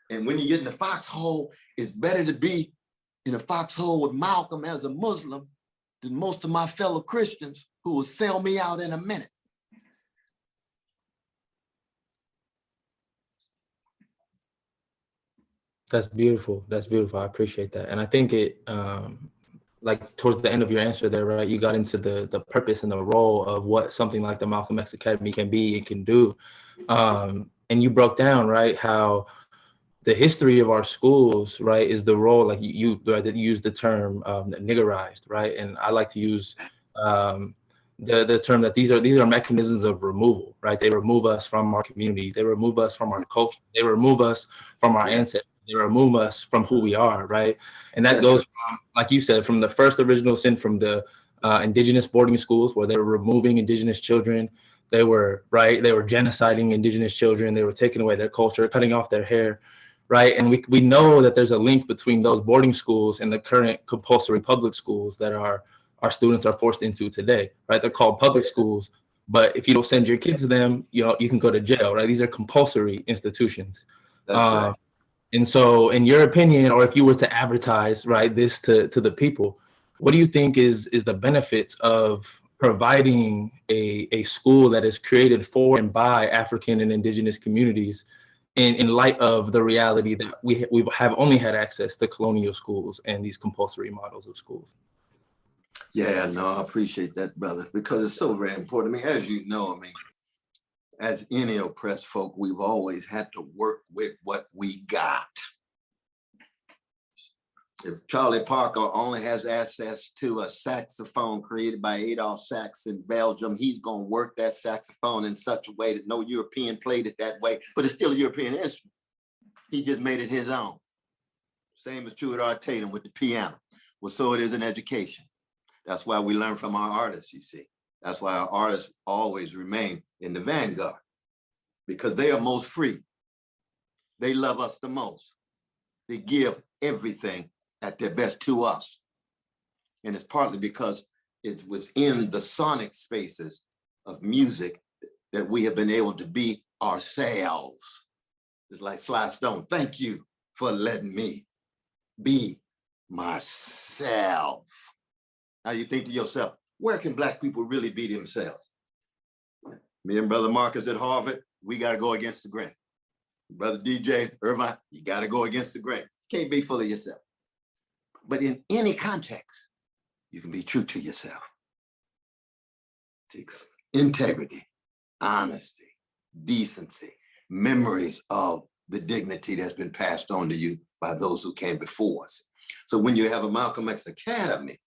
And when you get in the foxhole, it's better to be in a foxhole with Malcolm as a Muslim than most of my fellow Christians who will sell me out in a minute. That's beautiful. That's beautiful. I appreciate that. And I think it, like towards the end of your answer there, right, you got into the purpose and the role of what something like the Malcolm X Academy can be and can do. And you broke down, right, how the history of our schools, right, is the role, like you used the term niggerized, right? And I like to use the term that these are mechanisms of removal, right? They remove us from our community. They remove us from our culture. They remove us from our ancestors. They remove us from who we are, right? And that goes from, like you said, from the first original sin, from the indigenous boarding schools where they were removing indigenous children. They were genociding indigenous children. They were taking away their culture, cutting off their hair, right? And we know that there's a link between those boarding schools and the current compulsory public schools that our students are forced into today, right? They're called public schools, But if you don't send your kids to them, you can go to jail, right? These are compulsory institutions. That's right. And so, in your opinion, or if you were to advertise, right, this to the people, what do you think is the benefits of providing a school that is created for and by African and indigenous communities in light of the reality that we have only had access to colonial schools and these compulsory models of schools? Yeah, no, I appreciate that, brother, because it's so very important. I mean, as you know, I mean, as any oppressed folk, we've always had to work with what we got. If Charlie Parker only has access to a saxophone created by Adolphe Sax in Belgium, he's going to work that saxophone in such a way that no European played it that way, but it's still a European instrument. He just made it his own. Same is true with Art Tatum with the piano. Well, so it is in education. That's why we learn from our artists, you see. That's why our artists always remain in the vanguard, because they are most free. They love us the most. They give everything at their best to us. And it's partly because it's within the sonic spaces of music that we have been able to be ourselves. It's like Sly Stone, thank you for letting me be myself. Now you think to yourself, where can Black people really be themselves? Me and Brother Marcus at Harvard, we got to go against the grain. Brother DJ, Irvine, you got to go against the grain. Can't be full of yourself. But in any context, you can be true to yourself. See, 'cause integrity, honesty, decency, memories of the dignity that's been passed on to you by those who came before us. So when you have a Malcolm X Academy,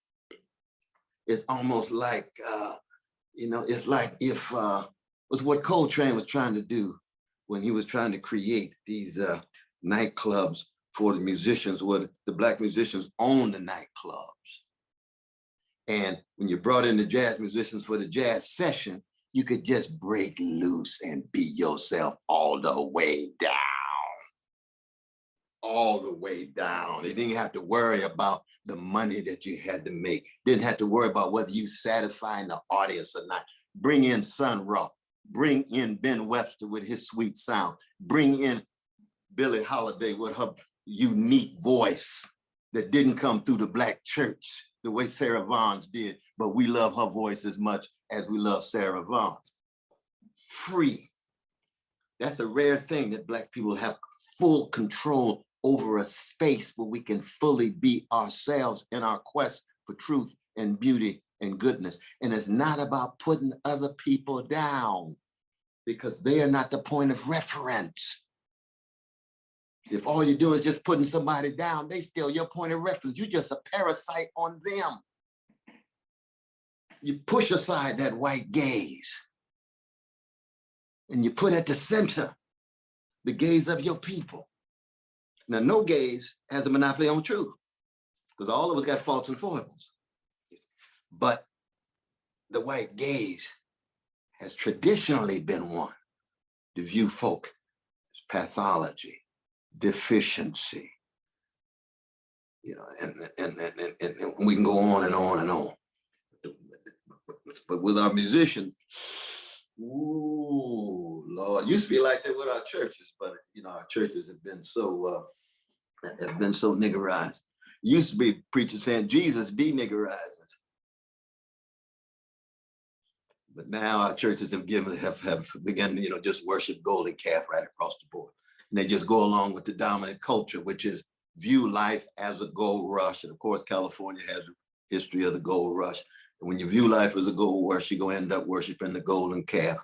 it's almost like, it's like if, was what Coltrane was trying to do when he was trying to create these nightclubs for the musicians, where the Black musicians own the nightclubs. And when you brought in the jazz musicians for the jazz session, you could just break loose and be yourself all the way down. All the way down. You didn't have to worry about the money that you had to make. Didn't have to worry about whether you satisfying the audience or not. Bring in Sun Ra, bring in Ben Webster with his sweet sound, bring in Billie Holiday with her unique voice that didn't come through the Black church the way Sarah Vaughan's did, but we love her voice as much as we love Sarah Vaughan. Free. That's a rare thing, that Black people have full control over a space where we can fully be ourselves in our quest for truth and beauty and goodness. And it's not about putting other people down, because they are not the point of reference. If all you're doing is just putting somebody down, they still your point of reference. You're just a parasite on them. You push aside that white gaze and you put at the center the gaze of your people. Now, no gaze has a monopoly on truth, because all of us got faults and foibles. But the white gaze has traditionally been one to view folk as pathology, deficiency, and we can go on and on and on. But with our musicians, ooh, Lord, it used to be like that with our churches, but our churches have been so niggerized. It used to be preachers saying Jesus deniggerized us. But now our churches have begun, just worship golden calf right across the board. And they just go along with the dominant culture, which is view life as a gold rush. And of course, California has a history of the gold rush. And when you view life as a gold rush, you're going to end up worshiping the golden calf.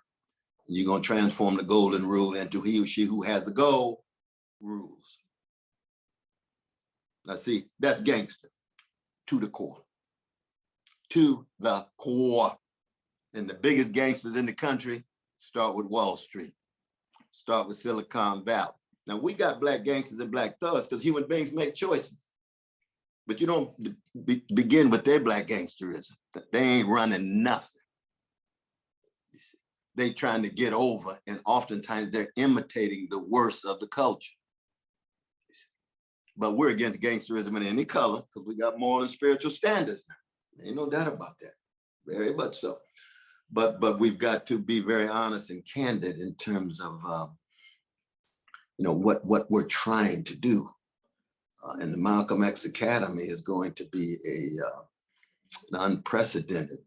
And you're going to transform the golden rule into he or she who has the gold rules. Now see, that's gangster to the core. To the core. And the biggest gangsters in the country start with Wall Street. Start with Silicon Valley. Now we got Black gangsters and Black thugs because human beings make choices. But you don't begin with their Black gangsterism. They ain't running nothing. You see, they trying to get over, and oftentimes they're imitating the worst of the culture. But we're against gangsterism in any color because we got moral and spiritual standards now. Ain't no doubt about that. Very much so. but we've got to be very honest and candid in terms of what we're trying to do. And the Malcolm X Academy is going to be an unprecedented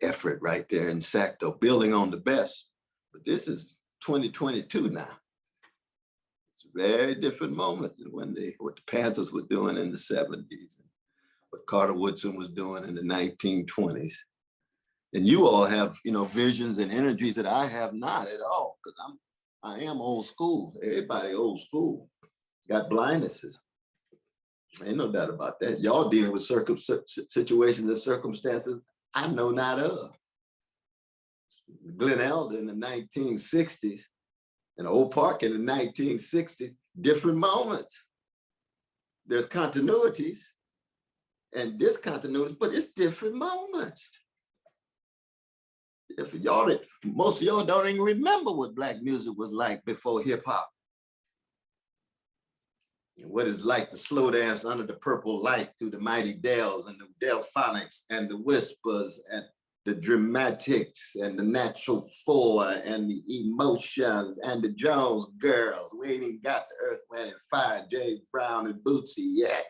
effort right there in Sacto, building on the best. But this is 2022 now. It's a very different moment than what the Panthers were doing in the 70s, and what Carter Woodson was doing in the 1920s. And you all have, visions and energies that I have not at all, because I am old school. Everybody old school, got blindnesses. Ain't no doubt about that. Y'all dealing with situations and circumstances I know not of. Glen Elder in the 1960s and Oak Park in the 1960s, different moments. There's continuities and discontinuities, but it's different moments. If most of y'all don't even remember what Black music was like before hip hop. And what it's like to slow dance under the purple light through the mighty Dells and the Delphonics and the Whispers and the Dramatics and the Natural Four and the Emotions and the Jones Girls. We ain't even got the Earth, Wind and Fire, James Brown and Bootsy yet.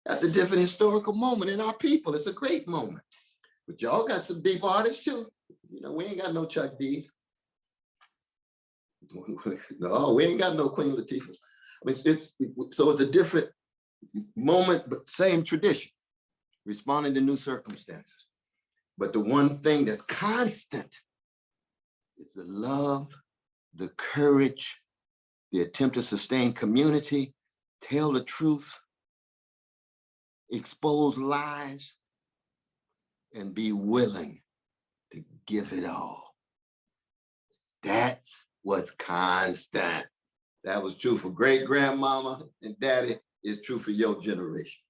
That's a different historical moment in our people. It's a great moment. But y'all got some deep artists too. We ain't got no Chuck D's. No, we ain't got no Queen Latifah. So it's a different moment, but same tradition, responding to new circumstances. But the one thing that's constant is the love, the courage, the attempt to sustain community, tell the truth, expose lies, and be willing to give it all. That's what's constant. That was true for great grandmama and daddy, is true for your generation.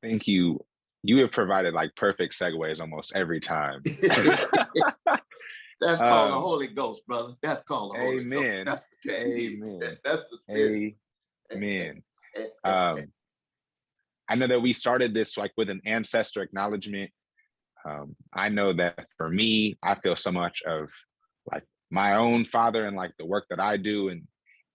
Thank you. You have provided like perfect segues almost every time. That's called the Holy Ghost, brother. That's called the Holy Amen. Ghost. Amen. That's the spirit. Amen. I know that we started this like with an ancestor acknowledgement. I know that for me, I feel so much of like my own father and like the work that I do.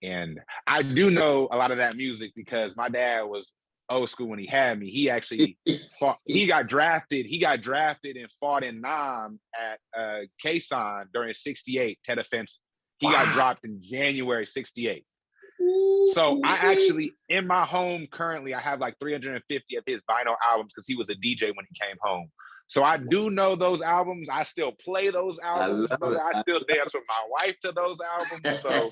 And I do know a lot of that music because my dad was old school when he had me. He actually fought, he got drafted and fought in Nam at Quezon during 68, Tet Offensive. He got dropped in January 68. So I actually, in my home currently, I have like 350 of his vinyl albums because he was a DJ when he came home. So I do know those albums. I still play those albums, brother. I still dance with my wife to those albums. So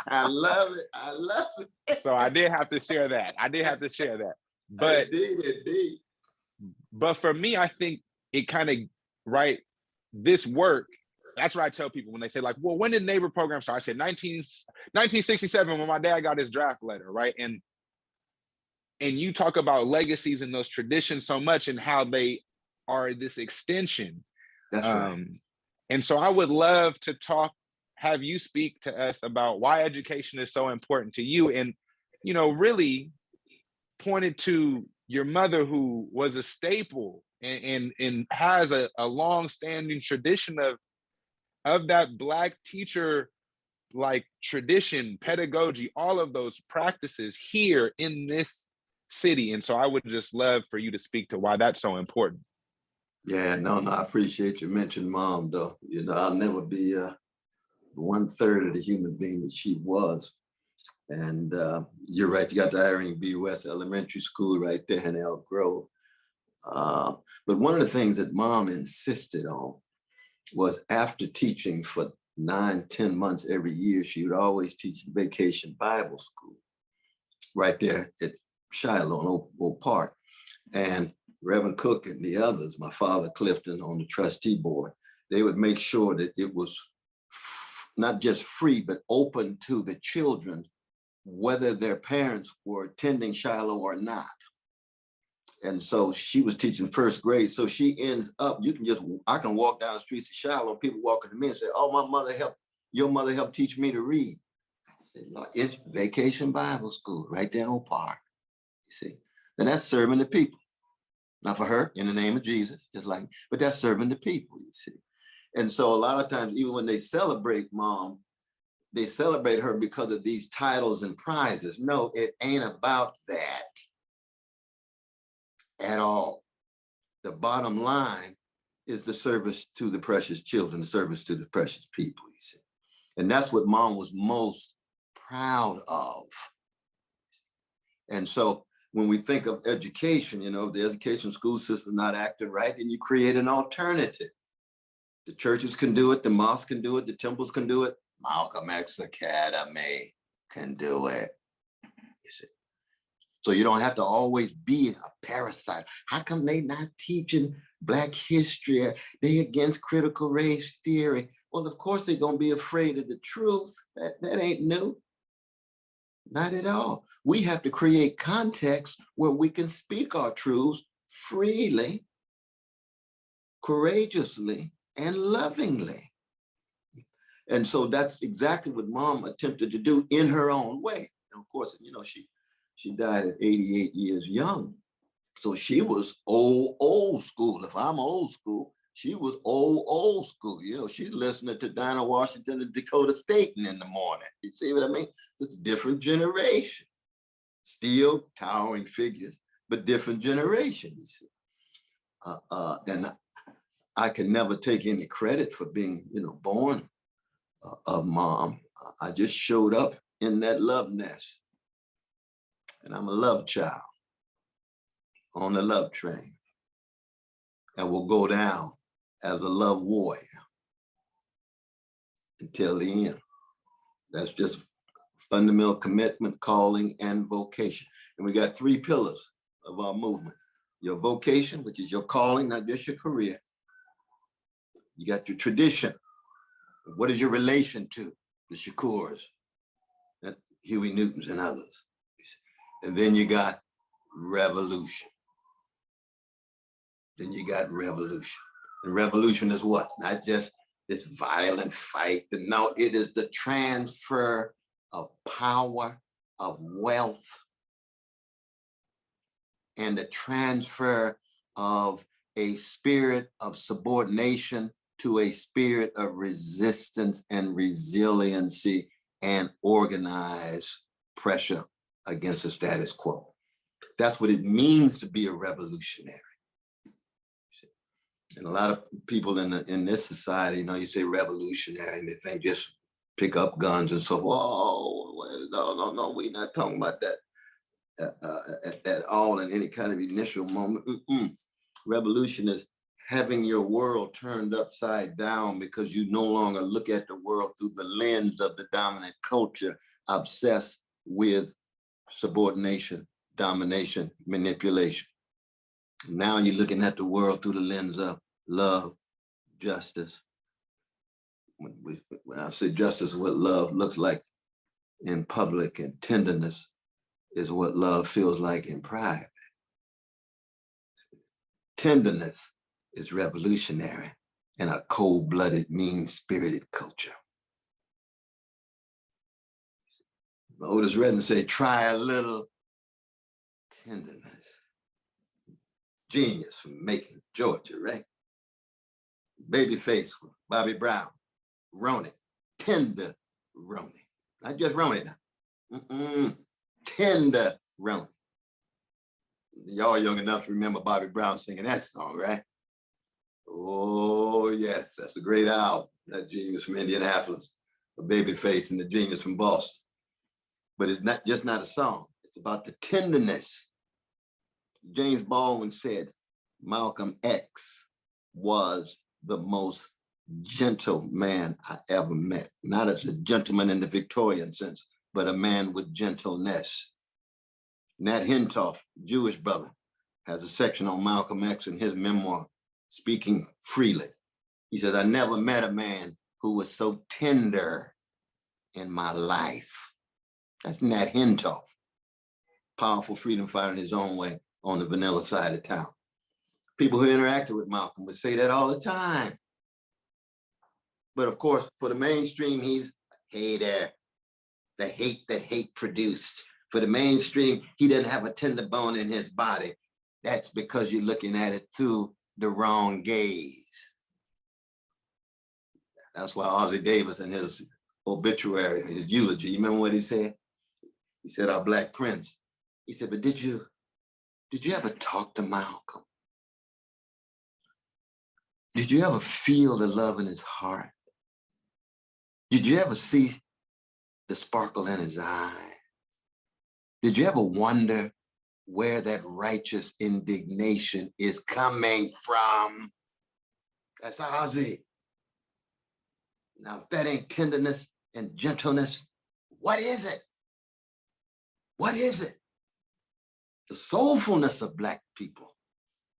I love it. I love it. So I did have to share that. But indeed. But for me, I think it kind of, right, this work, that's what I tell people when they say like, well, when did Neighbor program start? I said 1967 when my dad got his draft letter, right? And you talk about legacies and those traditions so much and how they are this extension. That's right. And so I would love to have you speak to us about why education is so important to you, and really pointed to your mother, who was a staple and has a long-standing tradition of that Black teacher like tradition, pedagogy, all of those practices here in this city. And so I would just love for you to speak to why that's so important. Yeah, no, I appreciate you mentioning Mom, though. I'll never be 1/3 of the human being that she was. And you're right, you got the Irene B. West Elementary School right there in Elk Grove. But one of the things that Mom insisted on was after teaching for 9-10 months every year, she would always teach the Vacation Bible School right there at Shiloh in Oak Park. And Reverend Cook and the others, my father Clifton on the trustee board, they would make sure that it was not just free, but open to the children, whether their parents were attending Shiloh or not. And so she was teaching first grade. So she ends up, I can walk down the streets of Shiloh, people walking to me and say, oh, your mother helped teach me to read. I said, no, it's Vacation Bible School right there in Oak Park. You see, and that's serving the people. Not for her, in the name of Jesus, just like, but that's serving the people, you see. And so a lot of times, even when they celebrate mom, they celebrate her because of these titles and prizes. No, it ain't about that at all. The bottom line is the service to the precious children, the service to the precious people, you see. And that's what mom was most proud of. And so when we think of education, you know, the education school system not acting right, and you create an alternative. The churches can do it, the mosques can do it, the temples can do it, Malcolm X Academy can do it. You see? So you don't have to always be a parasite. How come they not teaching Black history? They against critical race theory. Well, of course they're gonna be afraid of the truth. That ain't new. Not at all. We have to create context where we can speak our truths freely, courageously, and lovingly. And so that's exactly what mom attempted to do in her own way. And of course, you know, she died at 88 years young. So she was old school. If I'm old school, she was old school. You know, she's listening to Dinah Washington and Dakota Staten in the morning. You see what I mean? It's a different generation. Still towering figures, but different generation, you see. And I can never take any credit for being, you know, born of mom. I just showed up in that love nest. And I'm a love child on the love train, and will go down as a love warrior until the end. That's just fundamental commitment, calling, and vocation. And we got 3 pillars of our movement. Your vocation, which is your calling, not just your career. You got your tradition. What is your relation to the Shakurs, and Huey Newtons, and others? And then you got revolution. Then you got revolution. And revolution is what? It's not just this violent fight. No, it is the transfer of power, of wealth, and the transfer of a spirit of subordination to a spirit of resistance and resiliency and organized pressure against the status quo. That's what it means to be a revolutionary. And a lot of people in this society, you know, you say revolutionary and they think just pick up guns and so forth. Oh, no, we're not talking about that at all in any kind of initial moment. Revolution is having your world turned upside down because you no longer look at the world through the lens of the dominant culture, obsessed with subordination, domination, manipulation. Now you're looking at the world through the lens of love, justice. When I say justice, what love looks like in public, and tenderness is what love feels like in private. Tenderness is revolutionary in a cold-blooded, mean-spirited culture. Otis Redding say, try a little tenderness. Genius from Macon, Georgia, right? Babyface with Bobby Brown, Roney, tender Roney. Not just Roney now. Tender Roney. Y'all young enough to remember Bobby Brown singing that song, right? Oh, yes, that's a great album. That genius from Indianapolis, a Babyface, and the genius from Boston. But it's not just not a song. It's about the tenderness. James Baldwin said Malcolm X was the most gentle man I ever met. Not as a gentleman in the Victorian sense, but a man with gentleness. Nat Hentoff, Jewish brother, has a section on Malcolm X in his memoir, Speaking Freely. He says, I never met a man who was so tender in my life. That's Nat Hentoff, powerful freedom fighter in his own way on the vanilla side of town. People who interacted with Malcolm would say that all the time. But of course, for the mainstream, he's a hater, the hate that hate produced. For the mainstream, he doesn't have a tender bone in his body. That's because you're looking at it through the wrong gaze. That's why Ozzie Davis in his obituary, his eulogy, you remember what he said? He said, our Black Prince. He said, but did you ever talk to Malcolm? Did you ever feel the love in his heart? Did you ever see the sparkle in his eye? Did you ever wonder where that righteous indignation is coming from? That's Ozzie. Now, if that ain't tenderness and gentleness, what is it? What is it? The soulfulness of Black people,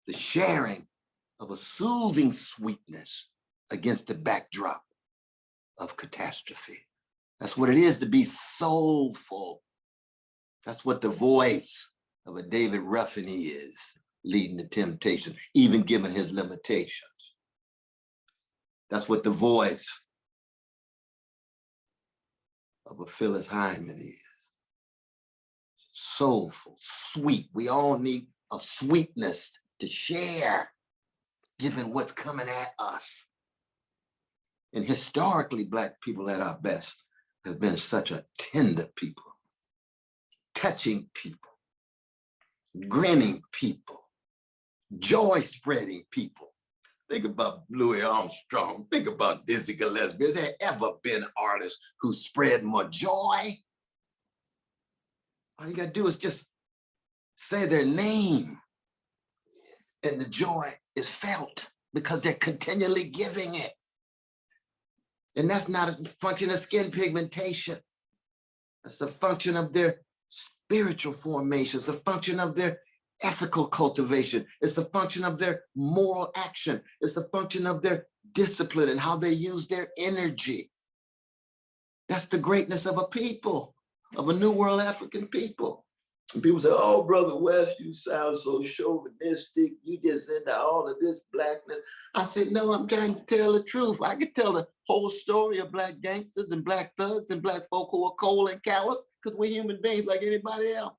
the sharing of a soothing sweetness against the backdrop of catastrophe. That's what it is to be soulful. That's what the voice of a David Ruffin is, leading to temptation, even given his limitations. That's what the voice of a Phyllis Hyman is. Soulful, sweet. We all need a sweetness to share, given what's coming at us. And historically, Black people at our best have been such a tender people, touching people, grinning people, joy-spreading people. Think about Louis Armstrong. Think about Dizzy Gillespie. Has there ever been artists who spread more joy? All you gotta do is just say their name, and the joy is felt because they're continually giving it. And that's not a function of skin pigmentation. That's a function of their spiritual formation. It's a function of their ethical cultivation. It's a function of their moral action. It's a function of their discipline and how they use their energy. That's the greatness of a people, of a New World African people. And people say, oh, Brother West, you sound so chauvinistic. You just into all of this Blackness. I said, no, I'm trying to tell the truth. I could tell the whole story of Black gangsters and Black thugs and Black folk who are cold and callous because we're human beings like anybody else.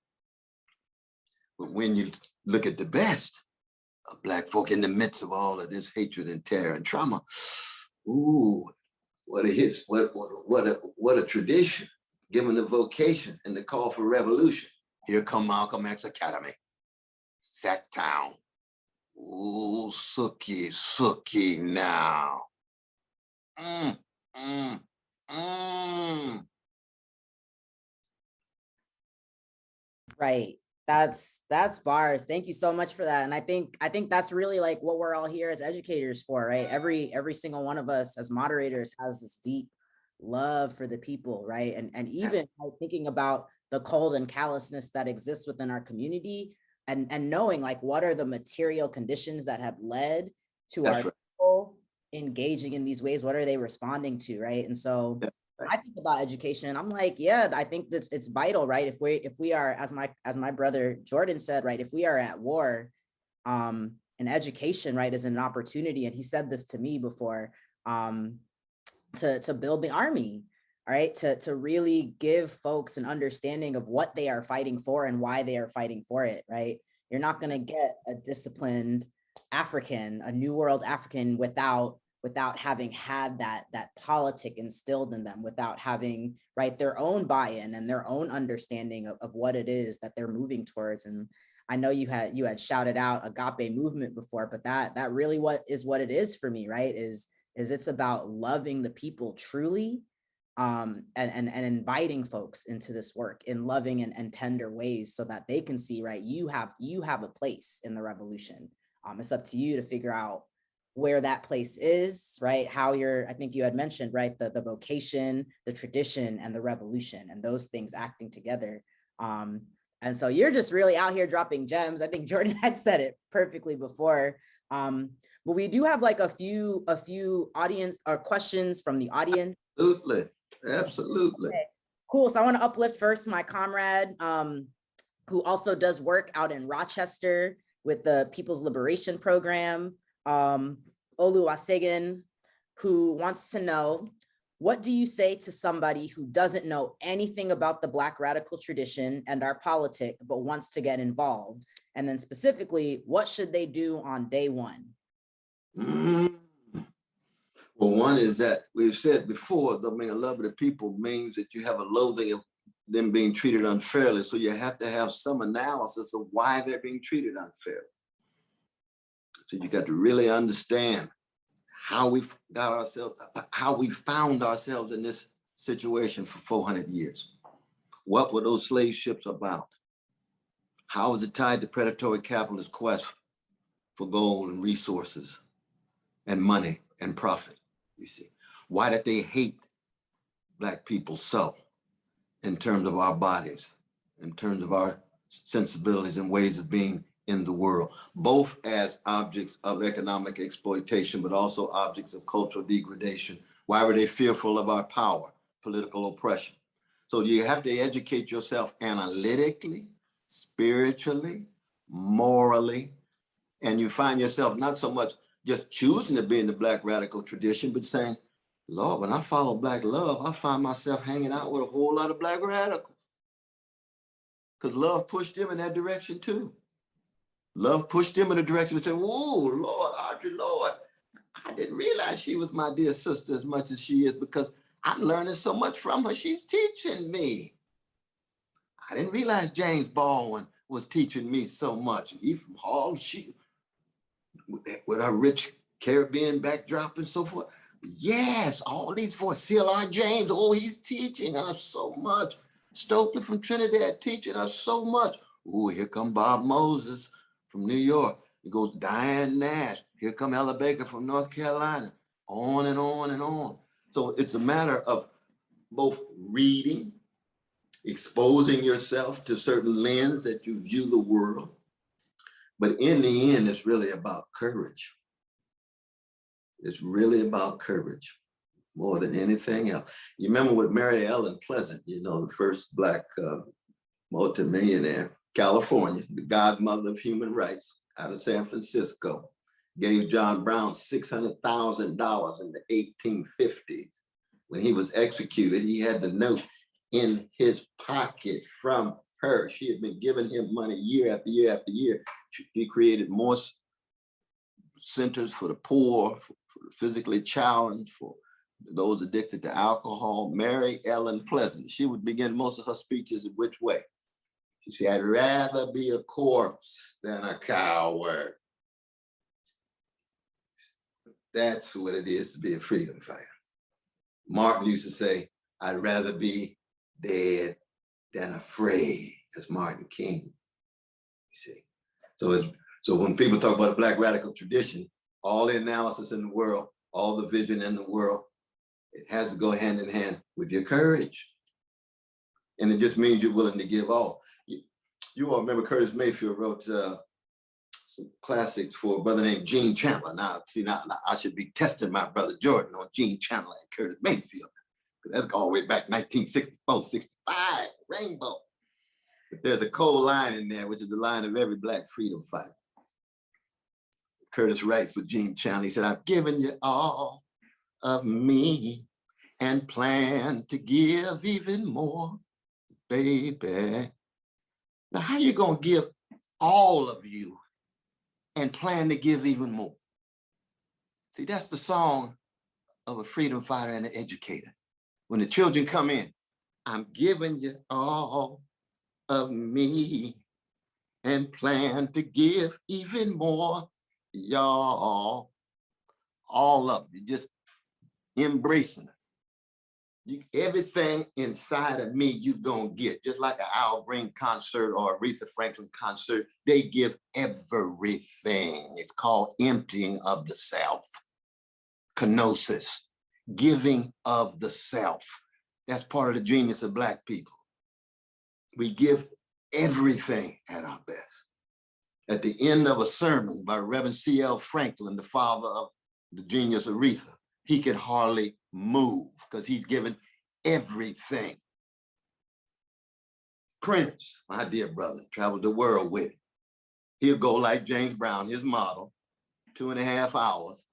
But when you look at the best of Black folk in the midst of all of this hatred and terror and trauma, ooh, what a tradition, given the vocation and the call for revolution. Here come Malcolm X Academy. Sat down. Ooh, Sookie now. Right. That's bars. Thank you so much for that. And I think that's really like what we're all here as educators for, right? Every single one of us as moderators has this deep love for the people, right? And even thinking about the cold and callousness that exists within our community, and knowing like what are the material conditions that have led to our people engaging in these ways. What are they responding to, right? And so I think about education, I'm like, yeah, I think that it's vital, right? If we are, as my brother Jordan said, right, if we are at war, and education, right, is an opportunity, and he said this to me before, to build the army, all right, to really give folks an understanding of what they are fighting for and why they are fighting for it, right? You're not going to get a disciplined African, a New World African, without having had that politic instilled in them, without having, right, their own buy-in and their own understanding of what it is that they're moving towards. And I know you had shouted out agape movement before, but that really what it is for me, right, is it's about loving the people truly, and inviting folks into this work in loving and tender ways so that they can see, right, you have a place in the revolution. It's up to you to figure out where that place is, right? How I think you had mentioned, right, the vocation, the tradition, and the revolution, and those things acting together. And so you're just really out here dropping gems. I think Jordan had said it perfectly before. But we do have like a few audience or questions from the audience. Absolutely, absolutely. Okay, cool. So I want to uplift first my comrade, who also does work out in Rochester with the People's Liberation Program, Oluwasegun, who wants to know, What do you say to somebody who doesn't know anything about the Black radical tradition and our politic, but wants to get involved? And then specifically, what should they do on day one? Mm. Well, one is that we've said before, the love of the people means that you have a loathing of them being treated unfairly. So you have to have some analysis of why they're being treated unfairly. So you got to really understand how we found ourselves in this situation for 400 years. What were those slave ships about? How is it tied to predatory capitalist quest for gold and resources and money and profit? You see, why did they hate Black people so in terms of our bodies, in terms of our sensibilities and ways of being in the world, both as objects of economic exploitation, but also objects of cultural degradation? Why were they fearful of our power, political oppression? So you have to educate yourself analytically, spiritually, morally, and you find yourself not so much just choosing to be in the Black radical tradition, but saying, Lord, when I follow Black love, I find myself hanging out with a whole lot of Black radicals. Because love pushed them in that direction too. Love pushed them in the direction of saying, whoa, Lord, Audrey, Lord, I didn't realize she was my dear sister as much as she is, because I'm learning so much from her. She's teaching me. I didn't realize James Baldwin was teaching me so much. He from Harlem, she, with her rich Caribbean backdrop and so forth. Yes, all these for C.L.R. James, oh, he's teaching us so much. Stokely from Trinidad teaching us so much. Oh, here come Bob Moses from New York. It goes Diane Nash. Here come Ella Baker from North Carolina. On and on and on. So it's a matter of both reading, exposing yourself to certain lens that you view the world. But in the end, it's really about courage. It's really about courage more than anything else. You remember with Mary Ellen Pleasant, you know, the first Black multimillionaire, California, the godmother of human rights out of San Francisco, gave John Brown $600,000 in the 1850s. When he was executed, he had the note in his pocket from her. She had been giving him money year after year after year. She created more centers for the poor, for the physically challenged, for those addicted to alcohol. Mary Ellen Pleasant, she would begin most of her speeches in which way? She said, I'd rather be a corpse than a coward. That's what it is to be a freedom fighter. Martin used to say, I'd rather be dead than afraid, as Martin King. You see, so when people talk about the Black radical tradition, all the analysis in the world, all the vision in the world, it has to go hand in hand with your courage. And it just means you're willing to give all. You all remember Curtis Mayfield wrote some classics for a brother named Gene Chandler. Now, see, now I should be testing my brother Jordan on Gene Chandler and Curtis Mayfield. That's all the way back 1964, 65, Rainbow. But there's a cold line in there, which is the line of every Black freedom fighter. Curtis writes for Gene Chandler, he said, I've given you all of me and plan to give even more, baby. Now, how you gonna give all of you and plan to give even more? See, that's the song of a freedom fighter and an educator. When the children come in, I'm giving you all of me and plan to give even more, y'all. All of you, just embracing it. Everything inside of me you gonna get, just like an Al Green concert or Aretha Franklin concert, they give everything. It's called emptying of the self, kenosis, giving of the self. That's part of the genius of Black people. We give everything at our best. At the end of a sermon by Reverend C.L. Franklin, the father of the genius Aretha, he could hardly move because he's given everything. Prince, my dear brother, traveled the world with him. He'll go like James Brown, his model, 2.5 hours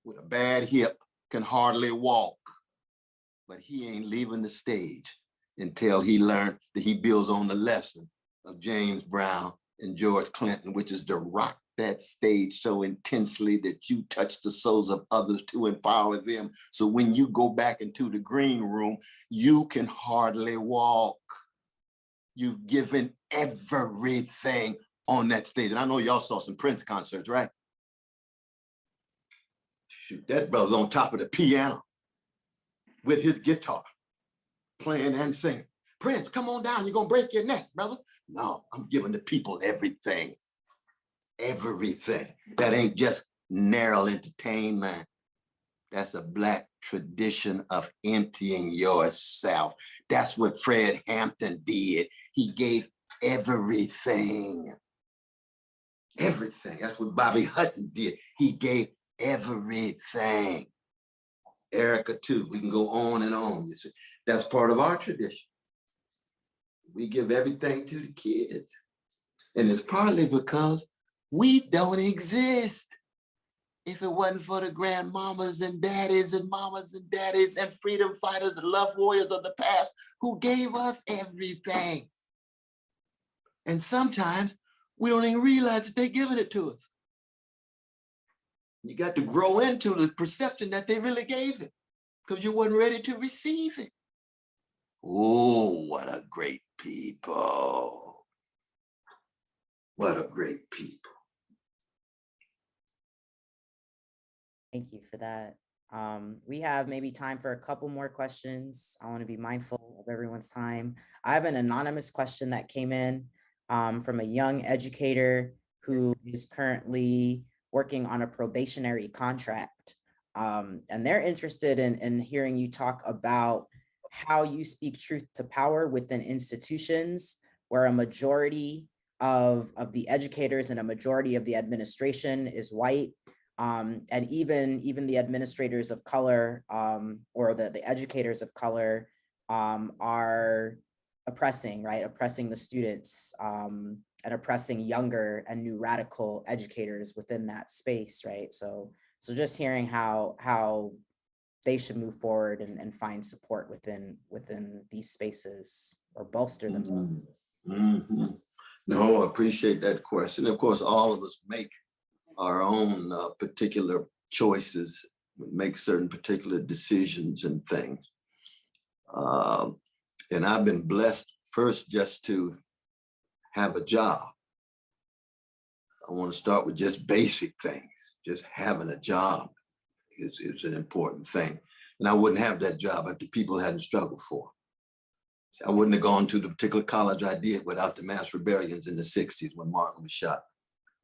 with a bad hip, can hardly walk. but he ain't leaving the stage until he learned that he builds on the lesson of James Brown and George Clinton, which is to rock that stage so intensely that you touch the souls of others to empower them. So when you go back into the green room, you can hardly walk. You've given everything on that stage. And I know y'all saw some Prince concerts, right? Shoot, that brother's on top of the piano with his guitar, playing and singing. Prince, come on down, you're gonna break your neck, brother. No, I'm giving the people everything. Everything. That ain't just narrow entertainment. That's a Black tradition of emptying yourself. That's what Fred Hampton did. He gave everything. Everything. That's what Bobby Hutton did. He gave everything. Erica too. We can go on and on. You see, that's part of our tradition. We give everything to the kids. And it's partly because we don't exist. If it wasn't for the grandmamas and daddies and mamas and daddies and freedom fighters and love warriors of the past who gave us everything. And sometimes we don't even realize that they're giving it to us. You got to grow into the perception that they really gave it because you weren't ready to receive it. Oh, what a great people. What a great people. Thank you for that. We have maybe time for a couple more questions. I want to be mindful of everyone's time. I have an anonymous question that came in from a young educator who is currently working on a probationary contract. And they're interested in hearing you talk about how you speak truth to power within institutions where a majority of the educators and a majority of the administration is white. And even the administrators of color or the educators of color are oppressing, right? Oppressing the students and oppressing younger and new radical educators within that space, right? So just hearing how they should move forward and find support within these spaces or bolster themselves. Mm-hmm. No, I appreciate that question. Of course, all of us make our own particular choices, make certain particular decisions and things. And I've been blessed first just to have a job. I want to start with just basic things. Just having a job is an important thing. And I wouldn't have that job if the people hadn't struggled for. So I wouldn't have gone to the particular college I did without the mass rebellions in the 60s when Martin was shot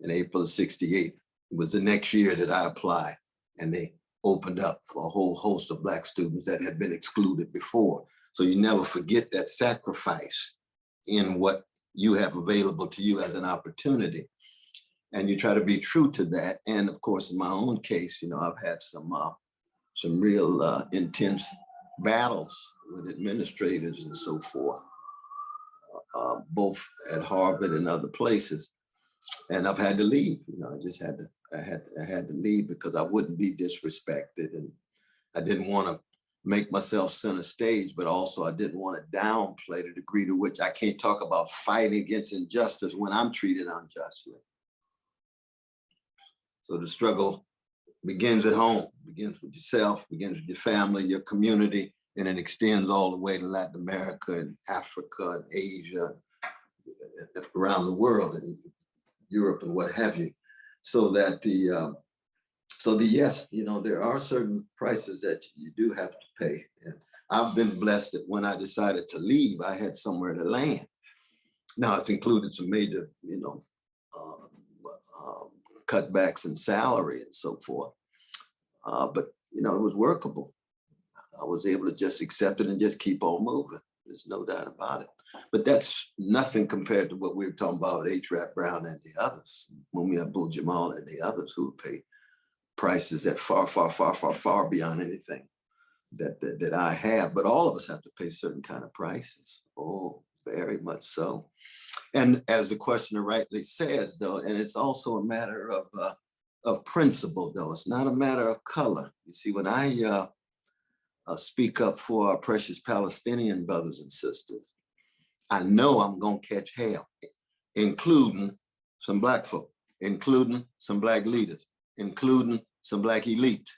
in April of '68. It was the next year that I applied and they opened up for a whole host of Black students that had been excluded before. So you never forget that sacrifice in what you have available to you as an opportunity. And you try to be true to that. And of course, in my own case, you know, I've had some real intense battles with administrators and so forth, both at Harvard and other places. And I've had to leave, you know, I had to leave because I wouldn't be disrespected. And I didn't want to make myself center stage, but also I didn't want to downplay the degree to which I can't talk about fighting against injustice when I'm treated unjustly. So the struggle begins at home, begins with yourself, begins with your family, your community, and it extends all the way to Latin America and Africa and Asia, around the world, and Europe and what have you. So that yes, you know, there are certain prices that you do have to pay. And I've been blessed that when I decided to leave, I had somewhere to land. Now it's included some major, you know, cutbacks in salary and so forth. But, you know, it was workable. I was able to just accept it and just keep on moving. There's no doubt about it. But that's nothing compared to what we were talking about, H. Rap Brown and the others, Mumia Abu-Jamal and the others who pay prices that far beyond anything that I have. But all of us have to pay certain kind of prices. Oh, very much so. And as the questioner rightly says, though, and it's also a matter of principle, though. It's not a matter of color. You see, when I speak up for our precious Palestinian brothers and sisters, I know I'm gonna catch hell, including some Black folk, including some Black leaders, including some Black elites,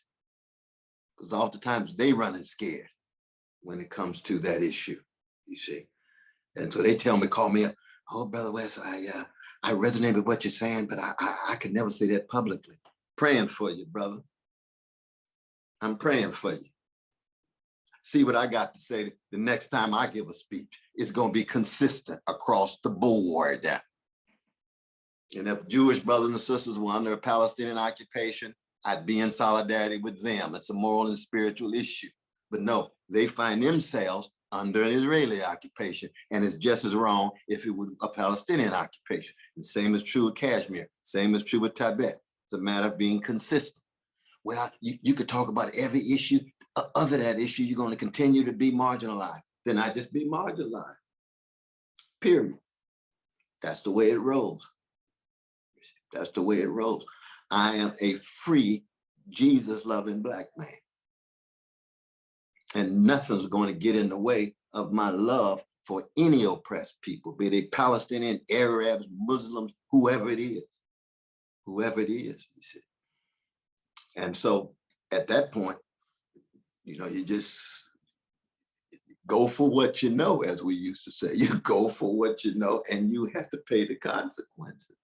because oftentimes they running scared when it comes to that issue, you see. And so they tell me, call me up, oh, Brother West, I resonate with what you're saying, but I could never say that publicly. Praying for you, brother. I'm praying for you. See what I got to say the next time I give a speech. It's going to be consistent across the board. And if Jewish brothers and sisters were under a Palestinian occupation, I'd be in solidarity with them. It's a moral and spiritual issue. But no, they find themselves under an Israeli occupation, and it's just as wrong if it was a Palestinian occupation. The same is true with Kashmir. Same is true with Tibet. It's a matter of being consistent. Well, you could talk about every issue. Other that issue, you're going to continue to be marginalized. Then I just be marginalized. Period. That's the way it rolls. That's the way it rolls. I am a free, Jesus-loving Black man. And nothing's going to get in the way of my love for any oppressed people, be they Palestinian, Arabs, Muslims, whoever it is, you see. And so at that point, you know, you just go for what you know, as we used to say. You go for what you know, and you have to pay the consequences.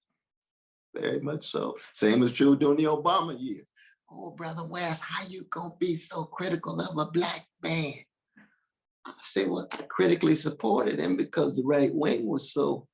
Very much so. Same is true during the Obama years. Oh, Brother West, how you gonna be so critical of a Black man? I say, well, I critically supported him because the right wing was so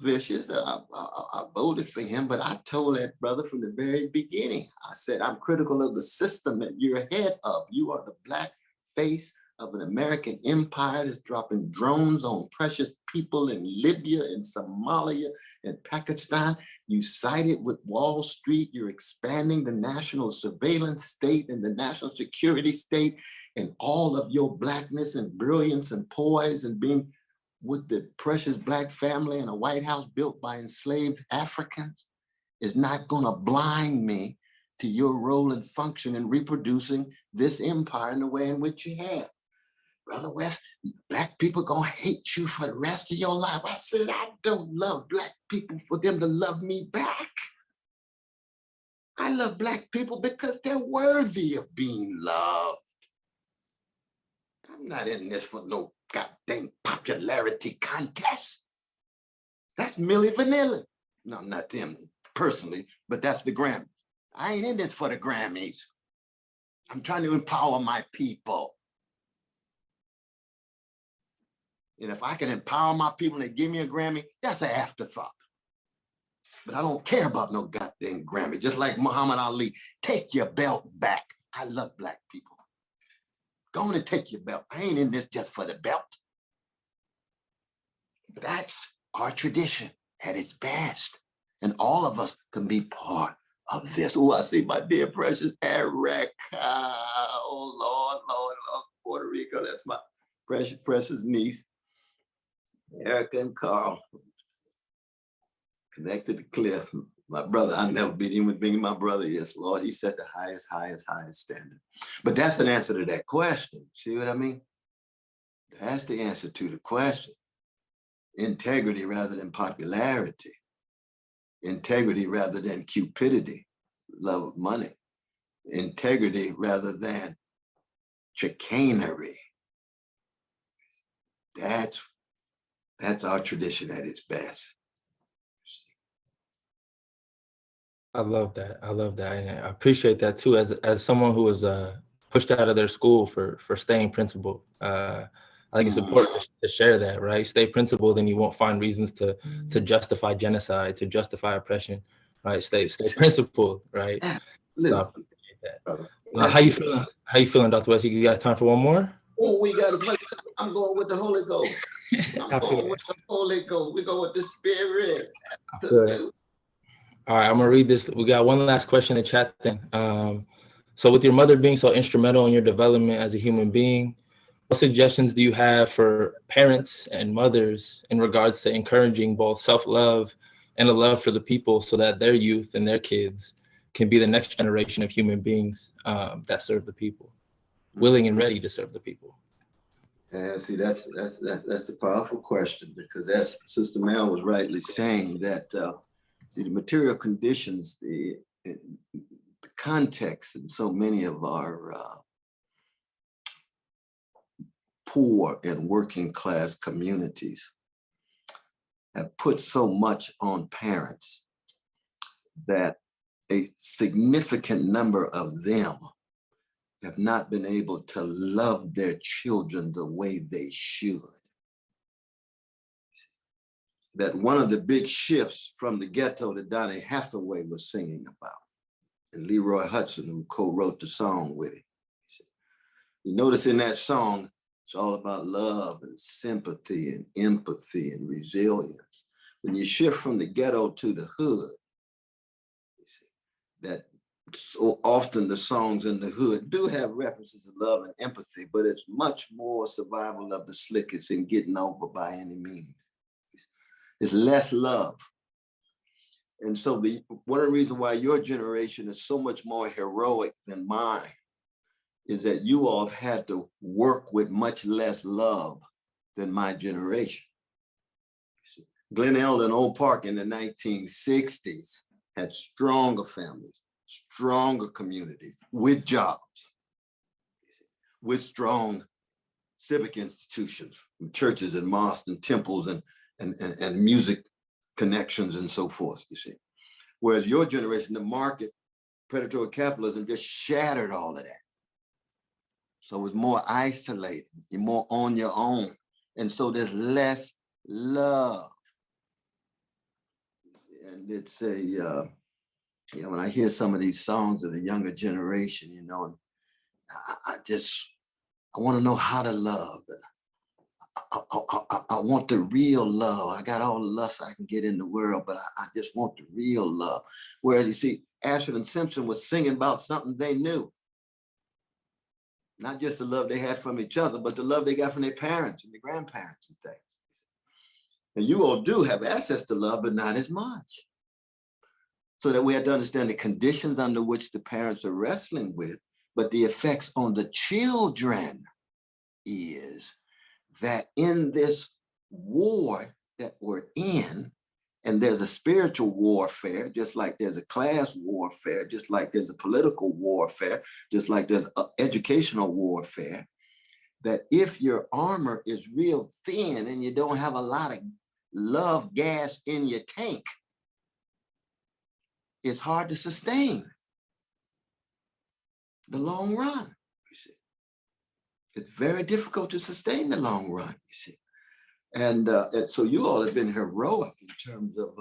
vicious that I voted for him. But I told that brother from the very beginning, I said, I'm critical of the system that you're head of. You are the Black face of an American empire that's dropping drones on precious people in Libya and Somalia and Pakistan. You sided with Wall Street. You're expanding the national surveillance state and the national security state, and all of your Blackness and brilliance and poise and being with the precious Black family in a White House built by enslaved Africans is not going to blind me to your role and function in reproducing this empire in the way in which you have. Brother West, Black people gonna hate you for the rest of your life. I said, I don't love Black people for them to love me back. I love Black people because they're worthy of being loved. I'm not in this for no goddamn popularity contest. That's Milli Vanilli. No, not them personally, but that's the Grammys. I ain't in this for the Grammys. I'm trying to empower my people. And if I can empower my people and they give me a Grammy, that's an afterthought. But I don't care about no goddamn Grammy. Just like Muhammad Ali, take your belt back. I love Black people. Go on and take your belt. I ain't in this just for the belt. That's our tradition at its best. And all of us can be part of this. Oh, I see my dear precious Erica. Oh, Lord, Puerto Rico. That's my precious niece. Erica and Carl, connected to Cliff, my brother. I'll never be the human being my brother is. Lord, he set the highest standard. But that's an answer to that question. See what I mean? That's the answer to the question. Integrity rather than popularity. Integrity rather than cupidity, love of money. Integrity rather than chicanery. That's our tradition at its best. I love that. I love that. And I appreciate that too. As someone who was pushed out of their school for staying principled, I think it's important to share that, right? Stay principled, and you won't find reasons to justify genocide, to justify oppression, right? Stay principled, right? So I appreciate that. How you feeling? How you feeling, Dr. West? You got time for one more? Oh, we got to play. I'm going with the Holy Ghost. I'm going with the Holy Ghost. We go with the Spirit. All right, I'm gonna read this. We got one last question in the chat then. So with your mother being so instrumental in your development as a human being, what suggestions do you have for parents and mothers in regards to encouraging both self-love and a love for the people so that their youth and their kids can be the next generation of human beings that serve the people? willing and ready to serve the people? And see, that's a powerful question, because as Sister Mel was rightly saying that, see, the material conditions, the context in so many of our poor and working class communities have put so much on parents that a significant number of them have not been able to love their children the way they should. That one of the big shifts from the ghetto that Donny Hathaway was singing about, and Leroy Hudson, who co-wrote the song with him. You notice in that song, it's all about love and sympathy and empathy and resilience. When you shift from the ghetto to the hood, you see, that so often the songs in the hood do have references to love and empathy, but it's much more survival of the slickest and getting over by any means. It's less love. And so one of the reasons why your generation is so much more heroic than mine is that you all have had to work with much less love than my generation. Glen Elde and Oak Park in the 1960s had stronger families, stronger communities with jobs, with strong civic institutions, churches and mosques and temples and music connections and so forth, you see. Whereas your generation, the market, predatory capitalism just shattered all of that. So it's more isolated, you're more on your own. And so there's less love. And it's a, you know, when I hear some of these songs of the younger generation, you know, I want to know how to love. I want the real love. I got all the lust I can get in the world, but I just want the real love. Whereas you see, Ashford and Simpson was singing about something they knew. Not just the love they had from each other, but the love they got from their parents and their grandparents and things. And you all do have access to love, but not as much. So that we have to understand the conditions under which the parents are wrestling with, but the effects on the children is that in this war that we're in, and there's a spiritual warfare, just like there's a class warfare, just like there's a political warfare, just like there's educational warfare, that if your armor is real thin and you don't have a lot of love gas in your tank, it's hard to sustain the long run, you see. It's very difficult to sustain the long run, you see. And so you all have been heroic in terms of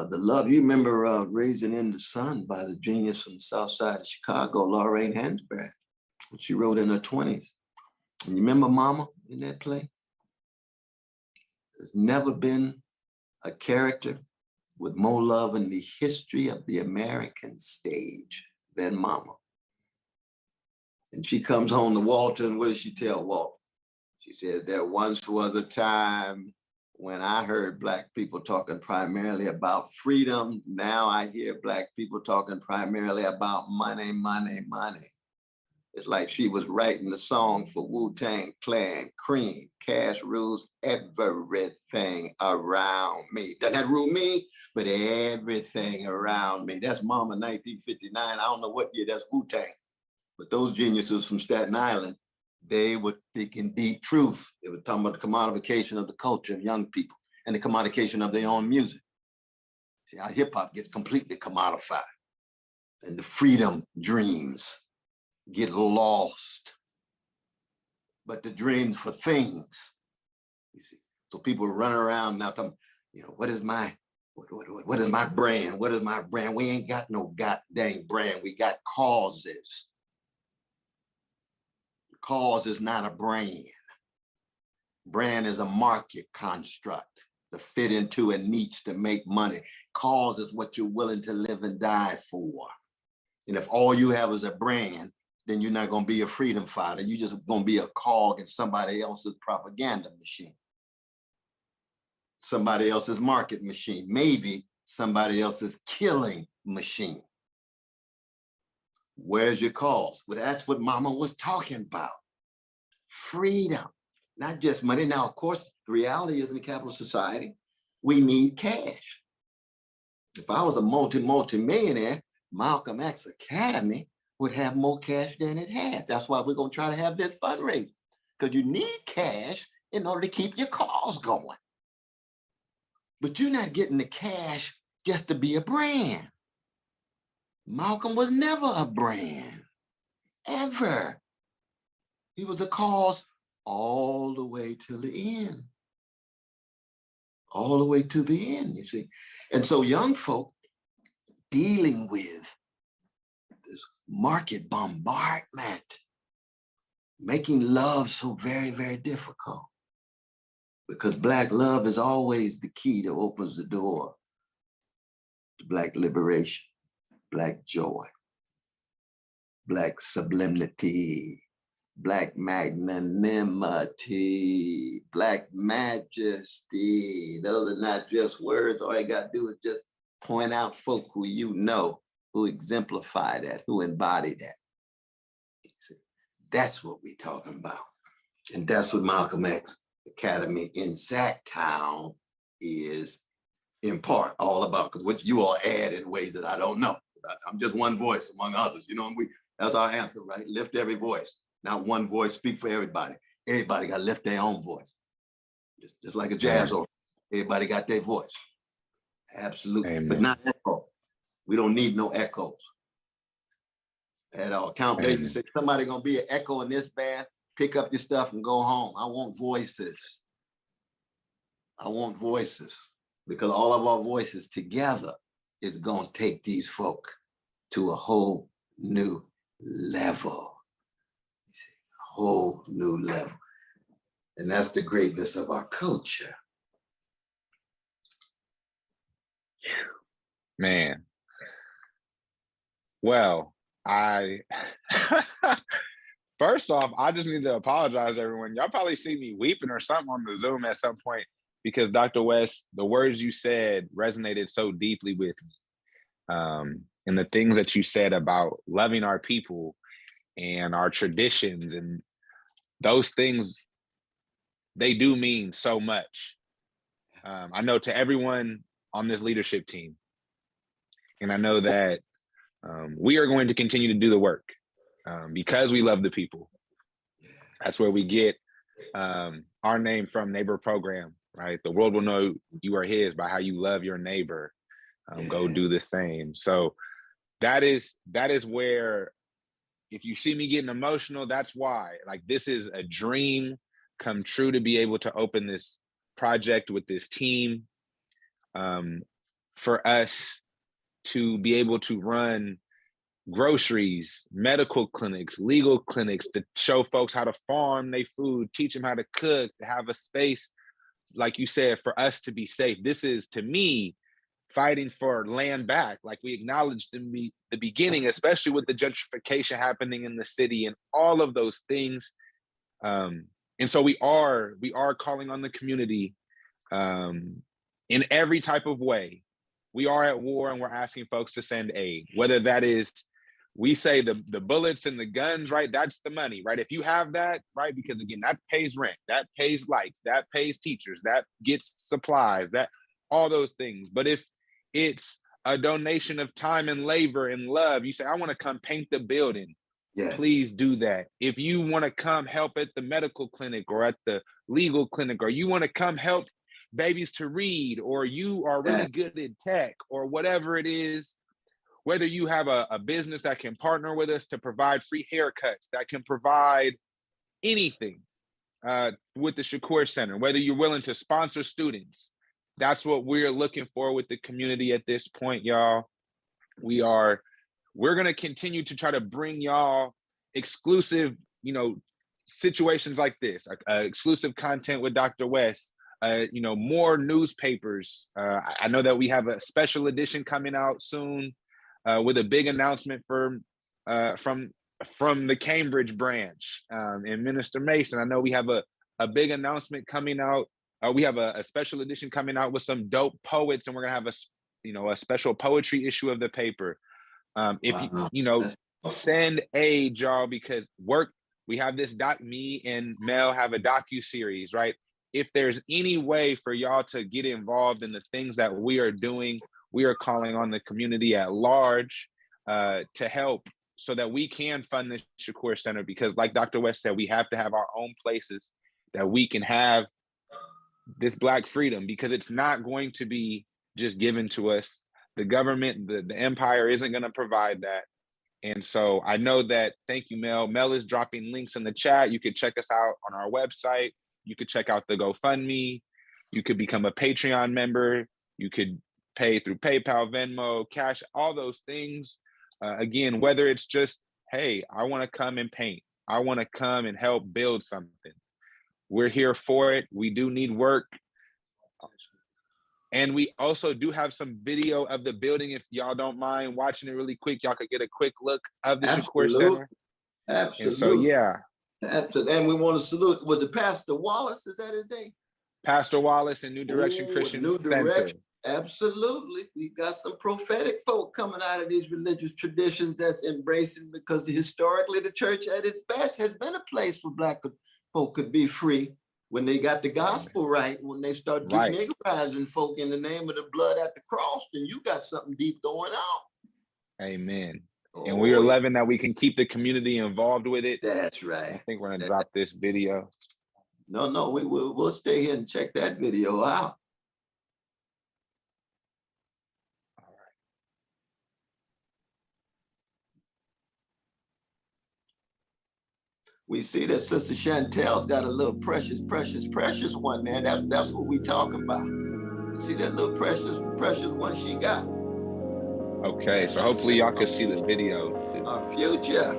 the love. You remember Raising in the Sun by the genius from the South Side of Chicago, Lorraine Hansberry, which she wrote in her 20s. And you remember Mama in that play? There's never been a character with more love in the history of the American stage than Mama. And she comes home to Walter, and what does she tell Walter? She said, there once was a time when I heard Black people talking primarily about freedom. Now I hear Black people talking primarily about money, money, money. It's like she was writing the song for Wu-Tang Clan, Cream, Cash rules everything around me. Doesn't that rule me? But everything around me. That's Mama 1959. I don't know what year that's Wu-Tang. But those geniuses from Staten Island, they were speaking deep truth. They were talking about the commodification of the culture of young people and the commodification of their own music. See how hip hop gets completely commodified and the freedom dreams get lost. But the dreams for things, you see. So people run around now talking, you know, what is my brand? What is my brand? We ain't got no goddamn brand. We got causes. Cause is not a brand. Brand is a market construct to fit into a niche to make money. Cause is what you're willing to live and die for. And if all you have is a brand, then you're not going to be a freedom fighter. You're just going to be a cog in somebody else's propaganda machine. Somebody else's market machine, maybe somebody else's killing machine. Where's your cause? Well, that's what Mama was talking about. Freedom, not just money. Now, of course, the reality is in a capitalist society, we need cash. If I was a multi-millionaire, Malcolm X Academy would have more cash than it has. That's why we're gonna try to have this fundraiser, because you need cash in order to keep your cause going. But you're not getting the cash just to be a brand. Malcolm was never a brand, ever. He was a cause all the way to the end. All the way to the end, you see. And so young folk dealing with this market bombardment, making love so very, very difficult, because Black love is always the key that opens the door to Black liberation, Black joy, Black sublimity, Black magnanimity, Black majesty. Those are not just words. All you got to do is just point out folk who you know, who exemplify that, who embody that. See, that's what we're talking about. And that's what Malcolm X Academy in Sacktown is in part all about, because what you all add in ways that I don't know. I'm just one voice among others, you know, and that's our anthem, right? Lift every voice. Not one voice, speak for everybody. Everybody got to lift their own voice. Just like a jazz orchestra. Everybody got their voice. Absolutely. Amen. But not echo. We don't need no echoes at all. Count Basie said, somebody gonna be an echo in this band, pick up your stuff and go home. I want voices. I want voices, because all of our voices together is gonna take these folk to a whole new level. A whole new level. And that's the greatness of our culture. Man. Well, first off, I just need to apologize to everyone. Y'all probably see me weeping or something on the Zoom at some point, because Dr. West, the words you said resonated so deeply with me. And the things that you said about loving our people and our traditions, and those things, they do mean so much. I know to everyone on this leadership team, and I know that we are going to continue to do the work because we love the people. That's where we get our name from, neighbor program, right? The world will know you are his by how you love your neighbor. Go do the same. So that is where, if you see me getting emotional, that's why. Like, this is a dream come true to be able to open this project with this team, for us to be able to run groceries, medical clinics, legal clinics, to show folks how to farm their food, teach them how to cook, to have a space, like you said, for us to be safe. This is, to me, fighting for land back, like we acknowledged in the beginning, especially with the gentrification happening in the city and all of those things. And so we are calling on the community in every type of way. We are at war, and we're asking folks to send aid, whether that is, we say the bullets and the guns, right? That's the money, right? If you have that, right? Because again, that pays rent, that pays lights, that pays teachers, that gets supplies, that all those things. But if it's a donation of time and labor and love, you say, I want to come paint the building. Yes. Please do that. If you want to come help at the medical clinic or at the legal clinic, or you want to come help babies to read, or you are really good at tech, or whatever it is, whether you have a business that can partner with us to provide free haircuts, that can provide anything with the Shakur Center, whether you're willing to sponsor students, that's what we're looking for with the community at this point, y'all. We're going to continue to try to bring y'all exclusive, situations like this, exclusive content with Dr. West, more newspapers. I know that we have a special edition coming out soon with a big announcement from the Cambridge branch and Minister Mason. I know we have a big announcement coming out. We have a special edition coming out with some dope poets, and we're gonna have a special poetry issue of the paper. send aid, y'all, because we have this me and Mel have a docu-series, right? If there's any way for y'all to get involved in the things that we are doing, we are calling on the community at large to help so that we can fund the Shakur Center, because like Dr. West said, we have to have our own places that we can have this Black freedom, because it's not going to be just given to us. The government, the empire isn't going to provide that. And so I know that, thank you, Mel. Mel is dropping links in the chat. You could check us out on our website. You could check out the GoFundMe. You could become a Patreon member. You could pay through PayPal, Venmo, Cash, all those things. Again, whether it's just, hey, I want to come and paint. I want to come and help build something. We're here for it. We do need work. And we also do have some video of the building. If y'all don't mind watching it really quick, y'all could get a quick look of the Shakur Center. Absolutely. And so, yeah. Absolutely. And we want to salute, was it Pastor Wallace? Is that his name? Pastor Wallace and New Direction Christian New Center. Direction. Absolutely. We got some prophetic folk coming out of these religious traditions that's embracing, because historically the church at its best has been a place for Black folk could be free when they got the gospel right. When they start deniggerizing folk in the name of the blood at the cross, then you got something deep going on. Amen. And we are loving that we can keep the community involved with it. That's right. I think we're gonna drop this video. No, we'll stay here and check that video out. We see that Sister Chantel's got a little precious one there. That's what we talking about. See that little precious one she got. Okay, so hopefully y'all can see this video. Our future.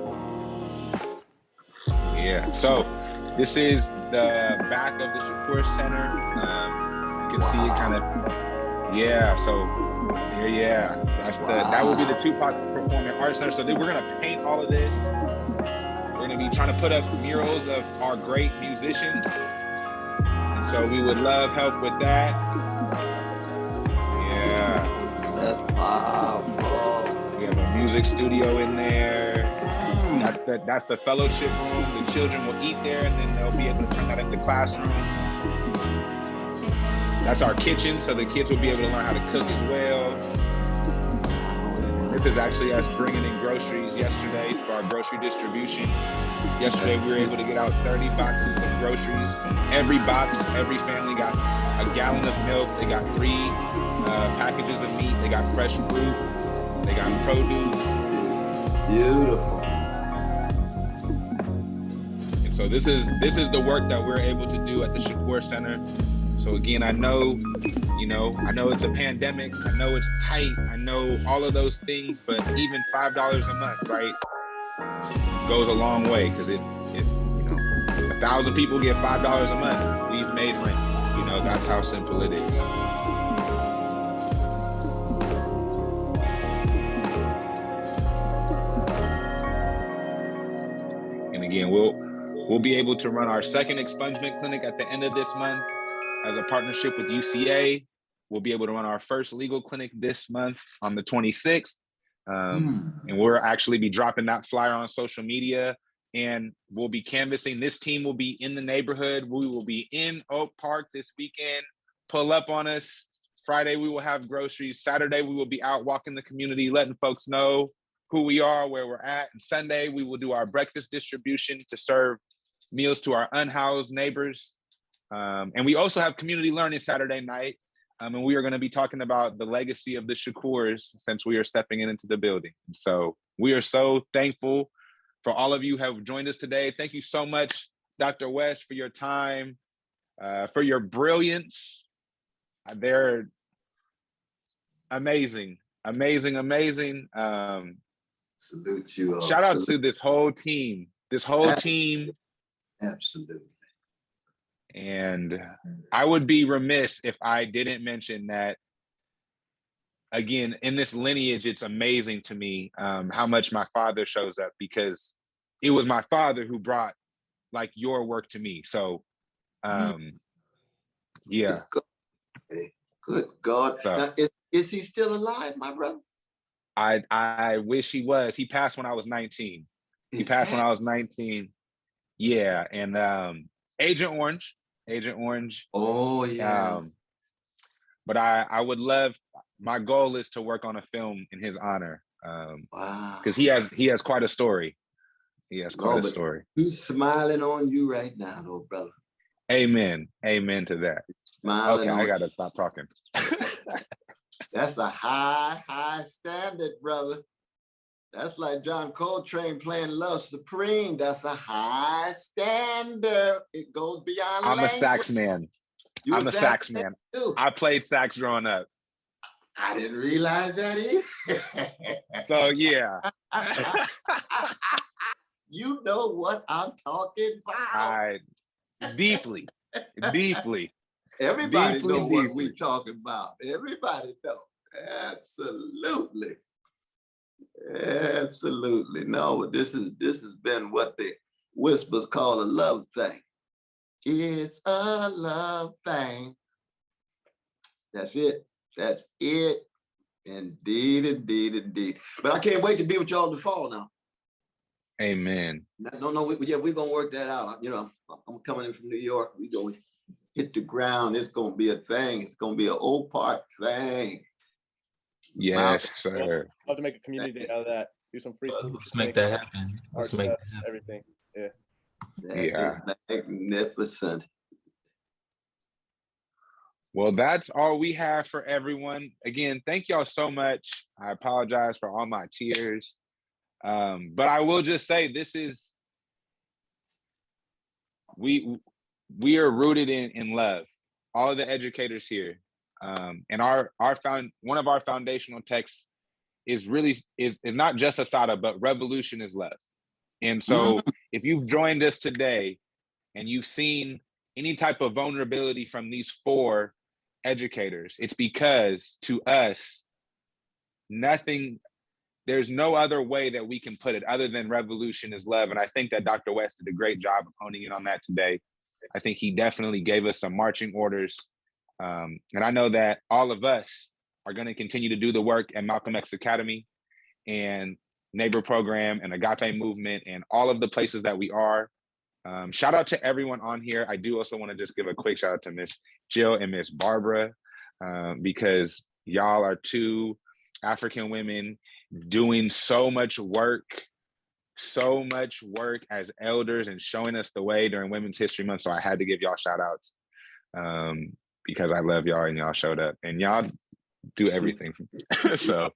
Yeah, so this is the back of the Shakur Center. You can see it kind of, yeah, so yeah, that's that will be the Tupac Performing Arts Center. So then we're gonna paint all of this. We're gonna be trying to put up murals of our great musicians. And so we would love help with that. Yeah. That's powerful. We have a music studio in there. That's the fellowship room. The children will eat there, and then they'll be able to turn that into classrooms. That's our kitchen, so the kids will be able to learn how to cook as well. This is actually us bringing in groceries yesterday for our grocery distribution. Yesterday, we were able to get out 30 boxes of groceries. Every box, every family got a gallon of milk. They got 3 packages of meat. They got fresh fruit. They got produce. Beautiful. And so this is the work that we're able to do at the Shakur Center. So again, I know it's a pandemic. I know it's tight. I know all of those things, but even $5 a month, right, goes a long way, because if 1,000 people get $5 a month, we've made rent. That's how simple it is. And again, we'll be able to run our second expungement clinic at the end of this month as a partnership with UCA. We'll be able to run our first legal clinic this month on the 26th. And we'll actually be dropping that flyer on social media, and we'll be canvassing. This team will be in the neighborhood. We will be in Oak Park this weekend. Pull up on us. Friday, we will have groceries. Saturday, we will be out walking the community, letting folks know who we are, where we're at. And Sunday, we will do our breakfast distribution to serve meals to our unhoused neighbors. And we also have community learning Saturday night. And we are going to be talking about the legacy of the Shakurs since we are stepping into the building. So we are so thankful for all of you who have joined us today. Thank you so much, Dr. West, for your time, for your brilliance. They're amazing. Salute you all. Shout out to this whole team. Absolutely. And I would be remiss if I didn't mention that, again, in this lineage, it's amazing to me how much my father shows up, because it was my father who brought your work to me. So, yeah. Good God. So, now, is he still alive, my brother? I wish he was. He passed when I was 19. He passed when I was 19. Yeah, and Agent Orange. Oh yeah. But I would love, my goal is to work on a film in his honor. Wow. Because he has quite a story. He has quite a story. He's smiling on you right now, though, brother. Amen. Amen to that. Smiling Okay, on I gotta stop talking. That's a high standard, brother. That's like John Coltrane playing Love Supreme. That's a high standard. It goes beyond I'm language. a sax man. I'm a sax man. Too. I played sax growing up. I didn't realize that either. So yeah. You know what I'm talking about. Deeply. Everybody know what we talking about. Everybody know. Absolutely. Absolutely. No, this has been what the whispers call a love thing. It's a love thing. That's it. That's it. Indeed. But I can't wait to be with y'all in the fall now. Amen. No, we're gonna work that out. You know, I'm coming in from New York. We gonna hit the ground. It's gonna be a thing. It's gonna be an old park thing. Yes, sir. I'll have to make a community day out of that. Do some free stuff. Let's make that happen. Let's make that happen. Everything. Yeah. That is magnificent. Well, that's all we have for everyone. Again, thank y'all so much. I apologize for all my tears. But I will just say this is, we are rooted in love, all of the educators here. And one of our foundational texts is not just Asada, but revolution is love. And so if you've joined us today and you've seen any type of vulnerability from these 4 educators, it's because to us, there's no other way that we can put it other than revolution is love. And I think that Dr. West did a great job of honing in on that today. I think he definitely gave us some marching orders. And I know that all of us are going to continue to do the work at Malcolm X Academy and Neighbor Program and Agape Movement and all of the places that we are. Shout out to everyone on here. I do also want to just give a quick shout out to Miss Jill and Miss Barbara, because y'all are 2 African women doing so much work as elders and showing us the way during Women's History Month. So I had to give y'all shout outs because I love y'all and y'all showed up and y'all do everything. So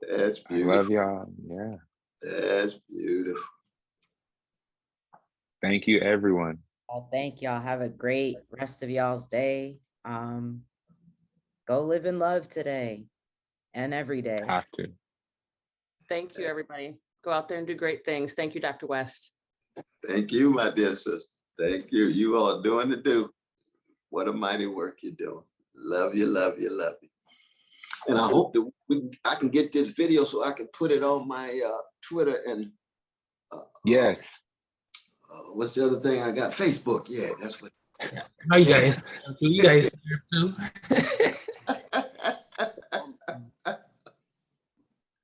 that's beautiful. I love y'all. Yeah. That's beautiful. Thank you, everyone. Well, thank y'all. Have a great rest of y'all's day. Go live in love today and every day. Have to. Thank you, everybody. Go out there and do great things. Thank you, Dr. West. Thank you, my dear sister. Thank you. You all doing the do. What a mighty work you're doing. Love you. And I hope that I can get this video so I can put it on my Twitter and yes. What's the other thing I got? Facebook. Yeah, that's what. No, you guys. You guys too.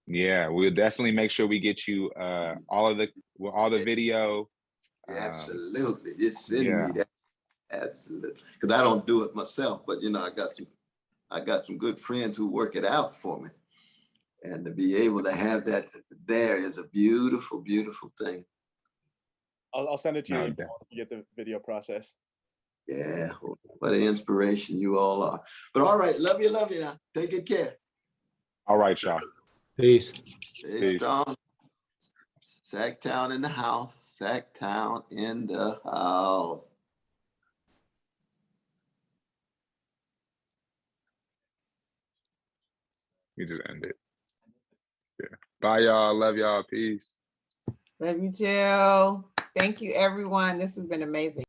Yeah, we'll definitely make sure we get you all the video. Absolutely. Just send me that. Absolutely. Because I don't do it myself, but you know, I got some good friends who work it out for me. And to be able to have that there is a beautiful, beautiful thing. I'll send it to you. You get the video process. Yeah, what an inspiration you all are. But all right, love you now. Take good care. All right, y'all. Peace. Sacktown in the house. Sacktown in the house. You just end it. Yeah. Bye, y'all. Love y'all. Peace. Love you too. Thank you, everyone. This has been amazing.